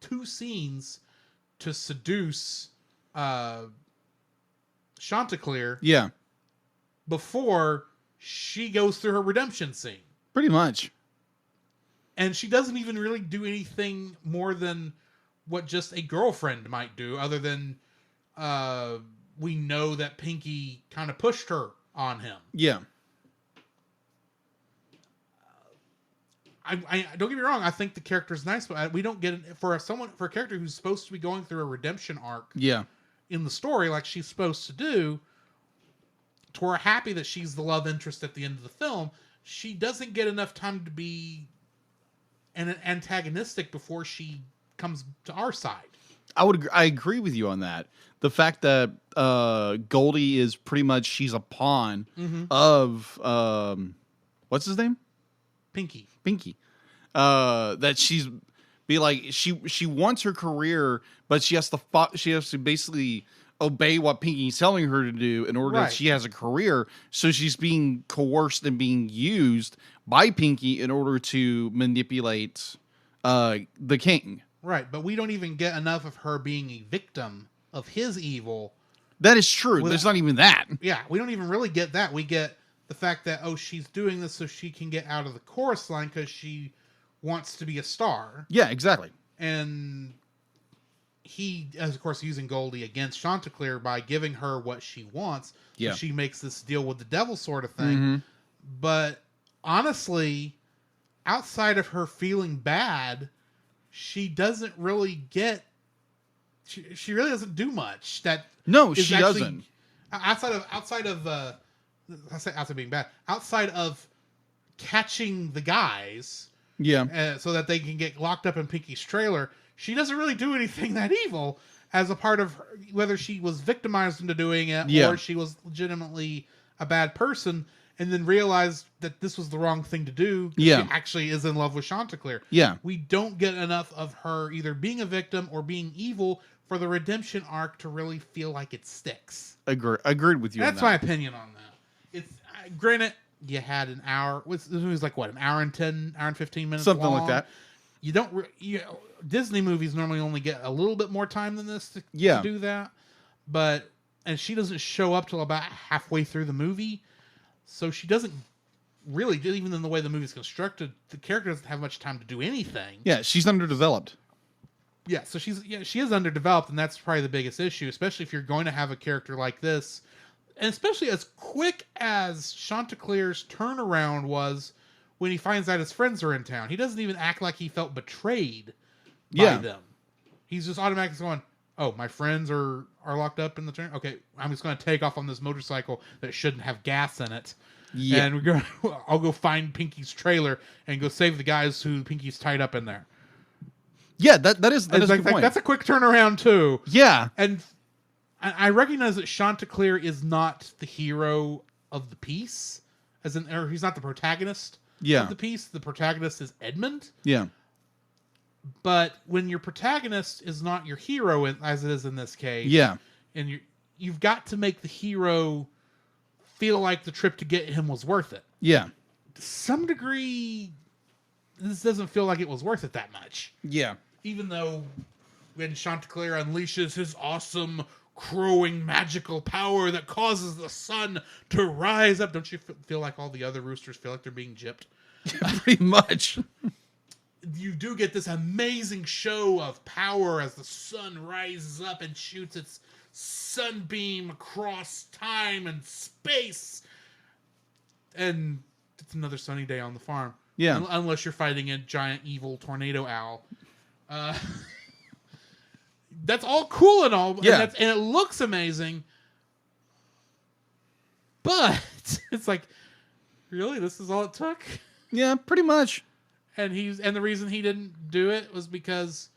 2 scenes to seduce Chanticleer before she goes through her redemption scene. Pretty much. And she doesn't even really do anything more than what just a girlfriend might do, other than we know that Pinky kind of pushed her on him. Yeah. I don't get me wrong, I think the character's nice, but we don't get it for a character who's supposed to be going through a redemption arc. Yeah. In the story, like she's supposed to do, to we're happy that she's the love interest at the end of the film. She doesn't get enough time to be an antagonistic before she comes to our side. I agree with you on that. The fact that Goldie is pretty much, she's a pawn of what's his name? Pinky. That she's be like, she wants her career, but she has to basically obey what Pinky's telling her to do in order that she has a career. So she's being coerced and being used by Pinky in order to manipulate the king. Right, but we don't even get enough of her being a victim of his evil. That is true. There's not even that. Yeah, we don't even really get that. We get the fact that, she's doing this so she can get out of the chorus line because she wants to be a star. Yeah, exactly. And he is, of course, using Goldie against Chanticleer by giving her what she wants. Yeah. So she makes this deal with the devil sort of thing. But honestly, outside of her feeling bad, she doesn't really get... She really doesn't do much. She doesn't. Outside of being bad, outside of catching the guys, so that they can get locked up in Pinky's trailer, she doesn't really do anything that evil as a part of whether she was victimized into doing it or she was legitimately a bad person and then realized that this was the wrong thing to do. She actually is in love with Chanticleer. We don't get enough of her either being a victim or being evil for the redemption arc to really feel like it sticks. Agreed with you. That's my opinion on that. It's granted, you had an hour. This movie's like what, an hour and 15 minutes, something long. like that. You don't. Disney movies normally only get a little bit more time than this to do that. And she doesn't show up till about halfway through the movie, so she doesn't really, even in the way the movie's constructed, the character doesn't have much time to do anything. Yeah, she's underdeveloped. Yeah, so she is underdeveloped, and that's probably the biggest issue, especially if you're going to have a character like this. And especially as quick as Chanticleer's turnaround was when he finds out his friends are in town. He doesn't even act like he felt betrayed by them. He's just automatically going, oh, my friends are locked up in the train? Okay, I'm just going to take off on this motorcycle that shouldn't have gas in it. Yeah. And I'll go find Pinky's trailer and go save the guys who Pinky's tied up in there. Yeah, that is a good point. That's a quick turnaround, too. Yeah. And I recognize that Chanticleer is not the hero of the piece, or he's not the protagonist of the piece. The protagonist is Edmund. Yeah. But when your protagonist is not your hero, as it is in this case, and you've got to make the hero feel like the trip to get him was worth it. Yeah. To some degree, this doesn't feel like it was worth it that much. Yeah. Even though when Chanticleer unleashes his awesome crowing magical power that causes the sun to rise up. Don't you feel like all the other roosters feel like they're being gypped? Pretty much. You do get this amazing show of power as the sun rises up and shoots its sunbeam across time and space. And it's another sunny day on the farm. Yeah. Unless you're fighting a giant evil tornado owl. That's all cool and all, and it looks amazing, but it's like, really, this is all it took? Yeah, pretty much. And the reason he didn't do it was because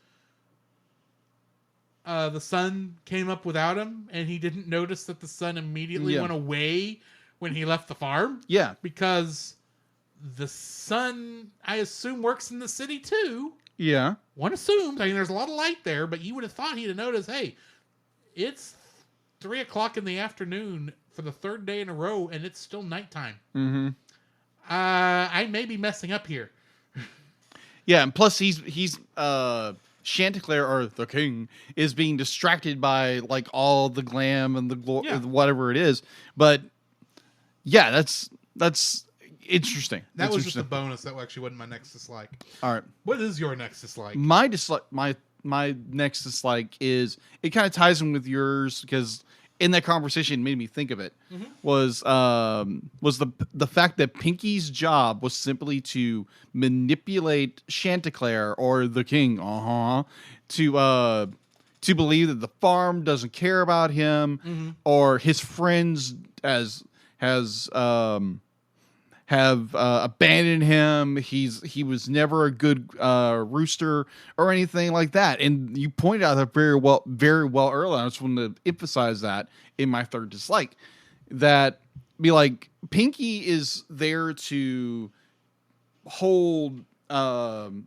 the sun came up without him, and he didn't notice that the sun immediately went away when he left the farm. Yeah. Because the sun, I assume, works in the city too. Yeah. One assumes. I mean, there's a lot of light there, but you would have thought he'd have noticed, hey, it's 3:00 in the afternoon for the third day in a row, and it's still nighttime. Mm-hmm. I may be messing up here. Yeah, and plus he's Chanticleer, or the king, is being distracted by like all the glam and the whatever it is. But yeah, that's interesting. That was interesting. just a bonus. That actually wasn't my next dislike. All right. What is your next dislike? My dislike, my next dislike is, it kind of ties in with yours, because in that conversation it made me think of it. Mm-hmm. Was the fact that Pinky's job was simply to manipulate Chanticleer, or the king, to believe that the farm doesn't care about him, Mm-hmm. or his friends have abandoned him. He was never a good rooster or anything like that. And you pointed out that very well earlier. I just wanted to emphasize that in my third dislike, that be like, Pinky is there to hold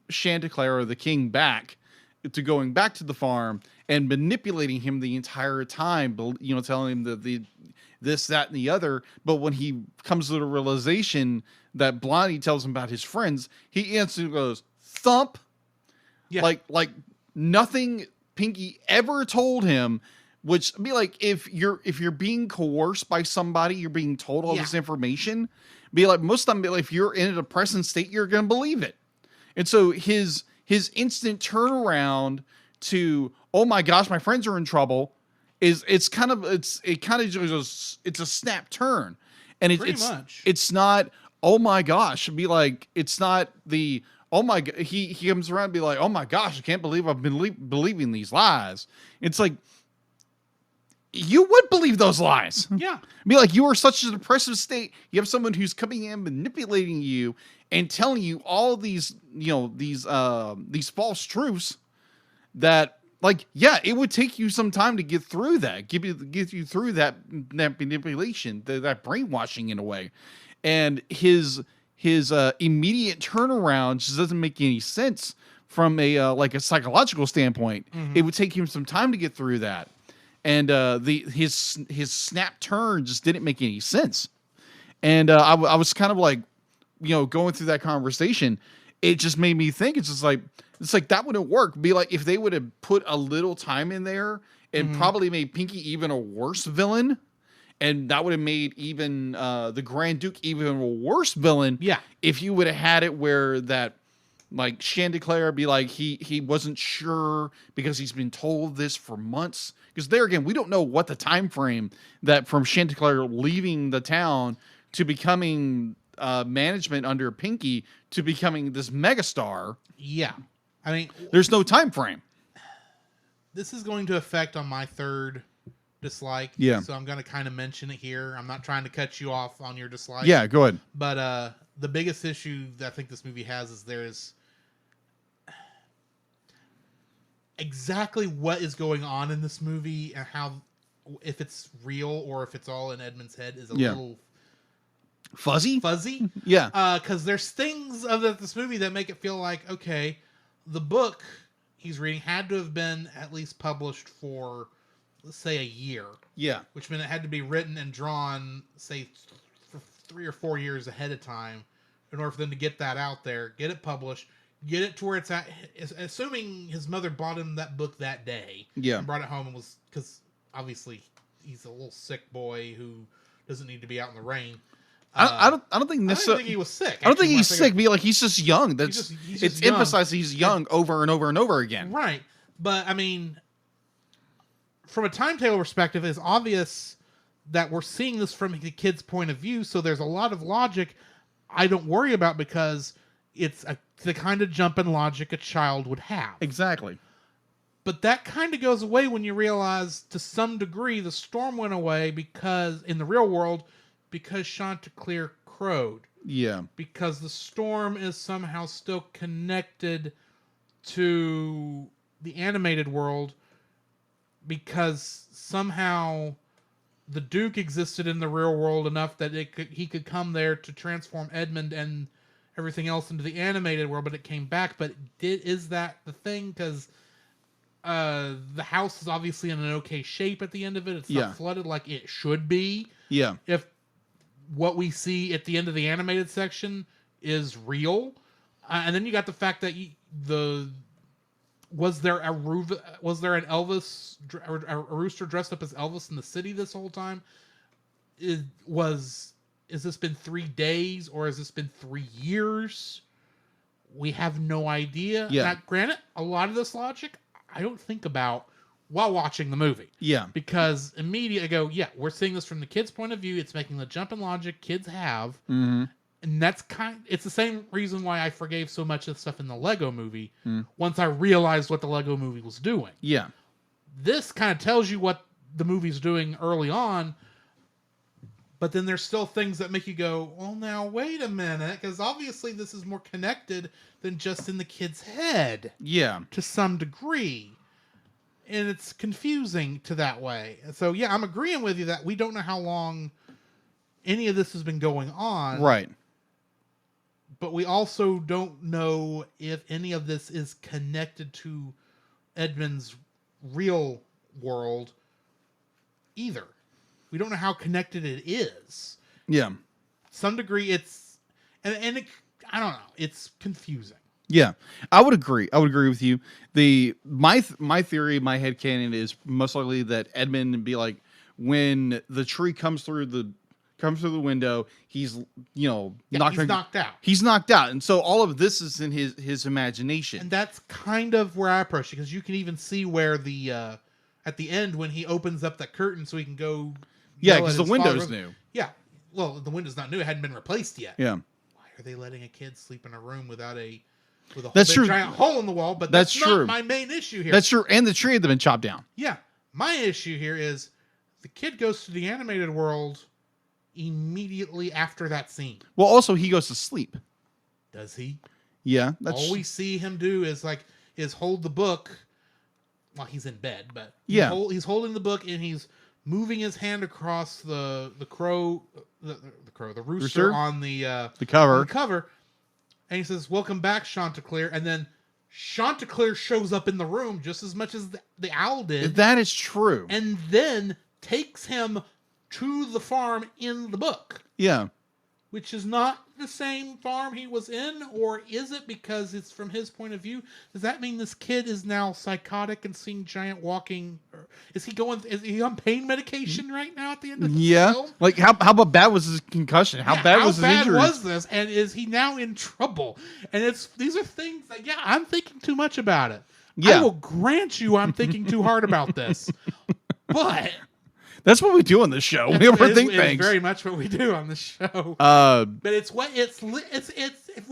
Chanticleer, or the king, back to going back to the farm and manipulating him the entire time, telling him that this, that, and the other. But when he comes to the realization that Blondie tells him about his friends, he instantly goes, thump. Yeah. Like nothing Pinky ever told him, which be like, if you're being coerced by somebody, you're being told all this information, be like, most of the time, be like, if you're in a depressing state, you're going to believe it. And so his instant turnaround to, oh my gosh, my friends are in trouble, it's a snap turn. And it's not, oh my gosh, be like, it's not the, oh my god, he comes around and be like, oh my gosh, I can't believe I've been believing these lies. It's like, you would believe those lies. Yeah. Be like, you are such a depressive state. You have someone who's coming in, manipulating you, and telling you all these, these false truths that, like, yeah, it would take you some time to get through that, get you through that manipulation, that brainwashing in a way. And his immediate turnaround just doesn't make any sense from a psychological standpoint. Mm-hmm. It would take him some time to get through that. And his snap turn just didn't make any sense. And I was kind of like, going through that conversation, it just made me think, it's like that wouldn't work. Be like, if they would have put a little time in there and probably made Pinky even a worse villain, and that would have made even the Grand Duke even a worse villain. Yeah. If you would have had it where that, like, Chanticleer be like, he wasn't sure because he's been told this for months. Because there again, we don't know what the time frame that from Chanticleer leaving the town to becoming management under Pinky to becoming this megastar. Yeah. I mean, there's no time frame. This is going to affect on my third dislike. Yeah. So I'm going to kind of mention it here. I'm not trying to cut you off on your dislike. Yeah, go ahead. But the biggest issue that I think this movie has is there's exactly what is going on in this movie and how, if it's real or if it's all in Edmund's head, is a little fuzzy. Yeah. Because there's things of this movie that make it feel like, okay, the book he's reading had to have been at least published for, let's say, a year. Yeah. Which meant it had to be written and drawn, say, for 3 or 4 years ahead of time in order for them to get that out there, get it published, get it to where it's at. Assuming his mother bought him that book that day. Yeah. And brought it home and was, because obviously he's a little sick boy who doesn't need to be out in the rain. I don't think necessarily. I don't think he was sick. I don't think he's sick. Be like, he's just young. That's he's it's young. emphasized he's young over and over and over again. Right. But I mean, from a timetable perspective, it's obvious that we're seeing this from the kid's point of view. So there's a lot of logic I don't worry about because it's the kind of jump in logic a child would have. Exactly. But that kind of goes away when you realize, to some degree, the storm went away because in the real world, because Chanticleer crowed. Yeah. because the storm is somehow still connected to the animated world, because somehow the Duke existed in the real world enough that he could come there to transform Edmund and everything else into the animated world, but it came back. But is that the thing? Because the house is obviously in an okay shape at the end of it. It's not flooded like it should be. Yeah. If what we see at the end of the animated section is real, and then you got the fact that was there an Elvis, a rooster dressed up as Elvis in the city this whole time? Has this been 3 days, or has this been 3 years? We have no idea. Yeah. Now, granted, a lot of this logic I don't think about while watching the movie. Yeah. Because immediately I go, yeah, we're seeing this from the kid's point of view. It's making the jump in logic kids have. Mm-hmm. And that's it's the same reason why I forgave so much of the stuff in the Lego movie once I realized what the Lego movie was doing. Yeah. This kind of tells you what the movie's doing early on, but then there's still things that make you go, well, now, wait a minute, because obviously this is more connected than just in the kid's head. Yeah. To some degree. And it's confusing to that way. So, yeah, I'm agreeing with you that we don't know how long any of this has been going on. Right. But we also don't know if any of this is connected to Edmund's real world either. We don't know how connected it is. Yeah. Some degree it's... And it, I don't know. It's confusing. Yeah, I would agree. I would agree with you. My theory, my headcanon is most likely that Edmund would be like, when the tree comes through the window, he's knocked out. He's knocked out, and so all of this is in his imagination. And that's kind of where I approach it, because you can even see where the at the end when he opens up that curtain so he can go. Yeah, because the window's new. Yeah, well, the window's not new; it hadn't been replaced yet. Yeah. Why are they letting a kid sleep in a room with a that's true. giant hole in the wall? But that's not true. My main issue here. That's true, and the tree had been chopped down. Yeah, my issue here is the kid goes to the animated world immediately after that scene. Well, also he goes to sleep. Does he? Yeah. All we see him do is hold the book. Well, he's in bed, but he's holding the book and he's moving his hand across the rooster on the cover, and he says, "Welcome back, Chanticleer." And then Chanticleer shows up in the room just as much as the owl did. That is true. And then takes him to the farm in the book. Yeah. Which is not the same farm he was in, or is it because it's from his point of view? Does that mean this kid is now psychotic and seeing giant walking? Or is he on pain medication right now at the end of the film? Like how about bad was his concussion? How bad was his injury? How bad was this? And is he now in trouble? And these are things that, I'm thinking too much about it. Yeah. I will grant you I'm thinking too hard about this. But that's what we do on this show. We overthink things. It's very much what we do on the show. But it's when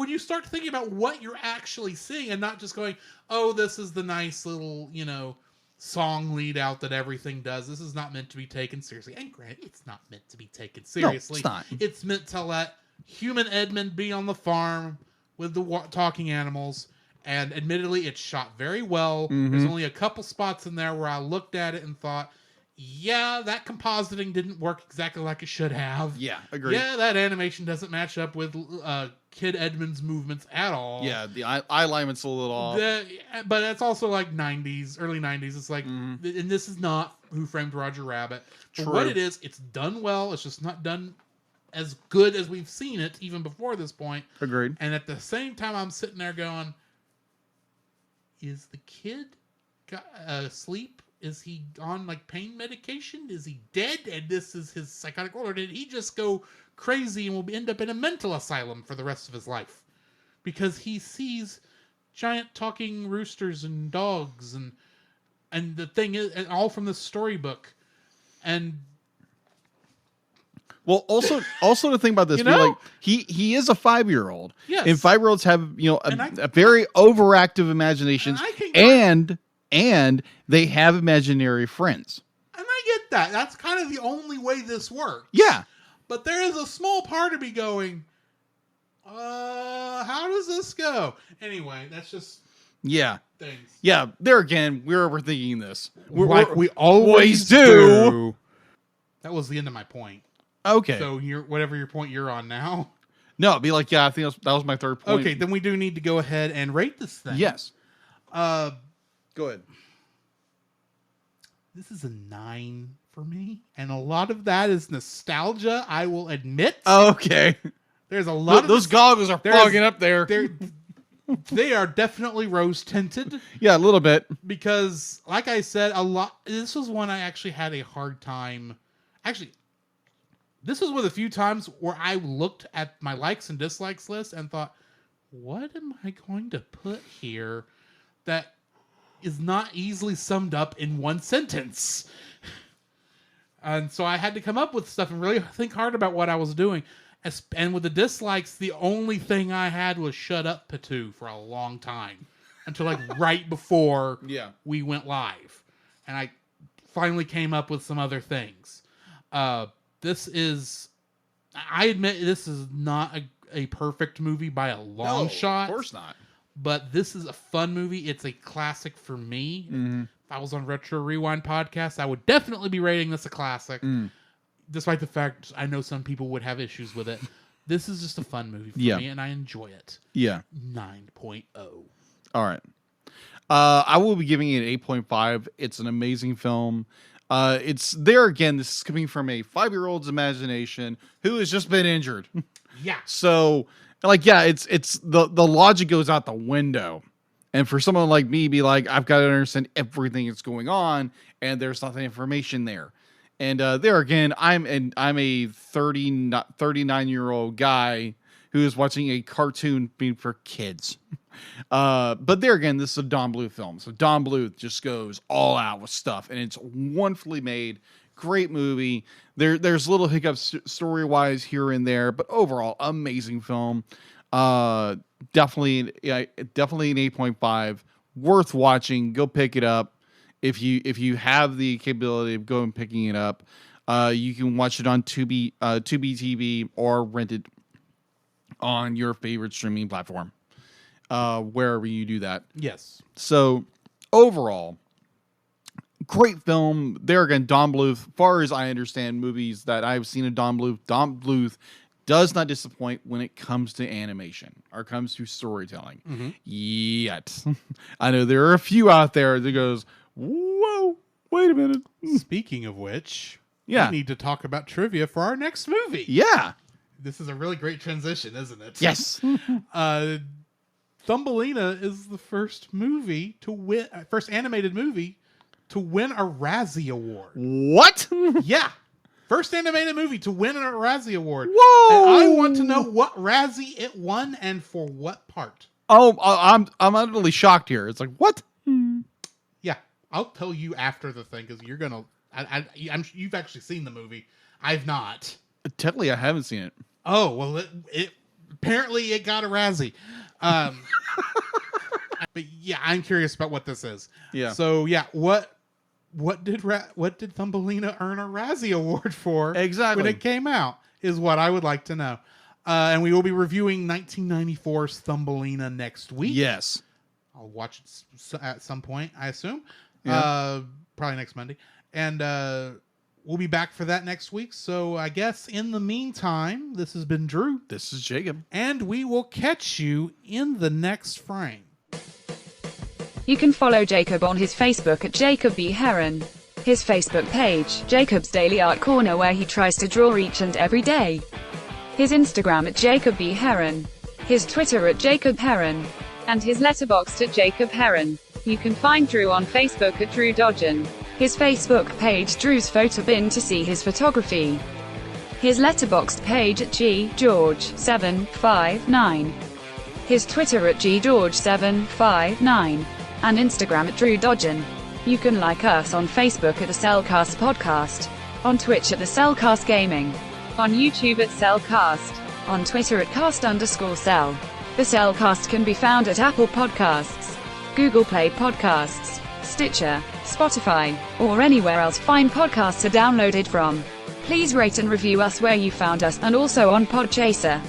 you start thinking about what you're actually seeing and not just going, oh, this is the nice little, song lead out that everything does. This is not meant to be taken seriously. And granted, it's not meant to be taken seriously. No, it's not. It's meant to let human Edmund be on the farm with the talking animals. And admittedly, it's shot very well. Mm-hmm. There's only a couple spots in there where I looked at it and thought, yeah, that compositing didn't work exactly like it should have. Yeah, agreed. Yeah, that animation doesn't match up with Kid Edmund's movements at all. Yeah, the eye alignment's a little off. But it's also like 90s, early 90s. It's like, and this is not Who Framed Roger Rabbit. True. But what it is, it's done well. It's just not done as good as we've seen it even before this point. Agreed. And at the same time, I'm sitting there going, is the kid asleep? Is he on pain medication? Is he dead and this is his psychotic world? Or did he just go crazy and will end up in a mental asylum for the rest of his life? Because he sees giant talking roosters and dogs and the thing is, and all from the storybook. And well, also the thing about this, he is a 5-year-old. Yes. And 5-year-olds have a very overactive imaginations, and they have imaginary friends. And I get that. That's kind of the only way this works. Yeah. But there is a small part of me going, How does this go? Anyway, that's just Yeah. things. Yeah. There again, we're overthinking this. We always do. That was the end of my point. Okay. So whatever your point you're on now. No, it'd be like, yeah, I think that was my third point. Okay, then we do need to go ahead and rate this thing. Yes. Go ahead. This is a 9 for me, and a lot of that is nostalgia, I will admit. Okay. There's a lot of those goggles are fogging up there. They are definitely rose tinted. Yeah, a little bit. Because, like I said, this was one I actually had a hard time. Actually, this was one of the few times where I looked at my likes and dislikes list and thought, what am I going to put here that is not easily summed up in one sentence? And so I had to come up with stuff and really think hard about what I was doing. And with the dislikes, the only thing I had was "Shut Up, Patu" for a long time, until like right before we went live, and I finally came up with some other things. This is, I admit, this is not a perfect movie by a long shot. Of course not. But this is a fun movie. It's a classic for me. Mm-hmm. If I was on Retro Rewind podcast, I would definitely be rating this a classic. Despite the fact I know some people would have issues with it. This is just a fun movie for me, and I enjoy it. Yeah. 9.0. All right. I will be giving it an 8.5. It's an amazing film. It's there again. This is coming from a 5-year-old's imagination who has just been injured. Yeah. So, like, yeah, it's the logic goes out the window. And for someone like me, be like, I've got to understand everything that's going on, and there's not the information there. And there again, I'm a 39-year-old guy who is watching a cartoon being for kids. But there again, this is a Don Bluth film. So Don Bluth just goes all out with stuff, and it's wonderfully made. Great movie. There's little hiccups story-wise here and there, but overall, amazing film. Definitely an 8.5. Worth watching. Go pick it up. If you have the capability of going and picking it up, you can watch it on Tubi TV or rent it on your favorite streaming platform, wherever you do that. Yes. So overall, great film. There again, Don Bluth. Far as I understand, movies that I've seen of Don Bluth does not disappoint when it comes to animation or comes to storytelling. Mm-hmm. Yet, I know there are a few out there that goes, whoa, wait a minute. Thumbelina of which, we need to talk about trivia for our next movie. Yeah. This is a really great transition, isn't it? Yes. Thumbelina is the first animated movie to win a Razzie Award. What? Yeah. First animated movie to win a Razzie Award. Whoa. And I want to know what Razzie it won and for what part. Oh, I'm utterly shocked here. It's like, what? Yeah. I'll tell you after the thing because you're gonna. You've actually seen the movie. I've not. Technically, I haven't seen it. Oh well, it apparently it got a Razzie. But yeah, I'm curious about what this is. Yeah. So yeah, what did Thumbelina earn a Razzie Award for? Exactly. When it came out is what I would like to know. And we will be reviewing 1994's Thumbelina next week. Yes. I'll watch it at some point, I assume. Yeah. Probably next Monday. And we'll be back for that next week. So I guess in the meantime, this has been Drew. This is Jacob. And we will catch you in the next frame. You can follow Jacob on his Facebook at Jacob B. Heron. His Facebook page, Jacob's Daily Art Corner, where he tries to draw each and every day. His Instagram at Jacob B. Heron. His Twitter at Jacob Heron. And his Letterboxd at Jacob Heron. You can find Drew on Facebook at Drew Dodgen. His Facebook page, Drew's Photo Bin, to see his photography. His Letterboxd page at GGeorge759. His Twitter at GGeorge759. And Instagram at Drew Dodgen. You can like us on Facebook at the Cellcast Podcast. On Twitch at the Cellcast Gaming. On YouTube at Cellcast. On Twitter at cast_cell. The Cellcast can be found at Apple Podcasts, Google Play Podcasts, Stitcher, Spotify, or anywhere else fine podcasts are downloaded from. Please rate and review us where you found us, and also on Podchaser.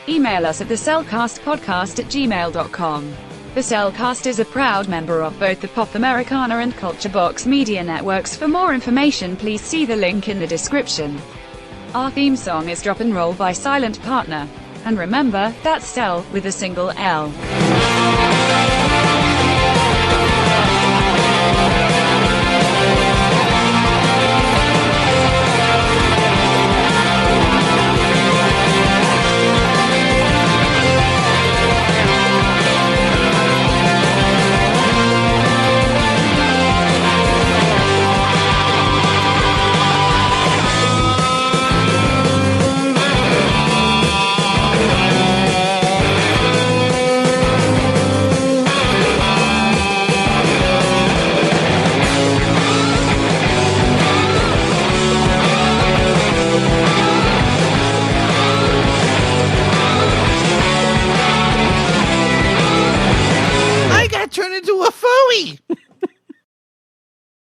Email us at thecellcastpodcast@gmail.com. The Cellcast is a proud member of both the Pop Americana and Culture Box media networks. For more information, please see the link in the description. Our theme song is Drop and Roll by Silent Partner. And remember, that's Cell with a single L.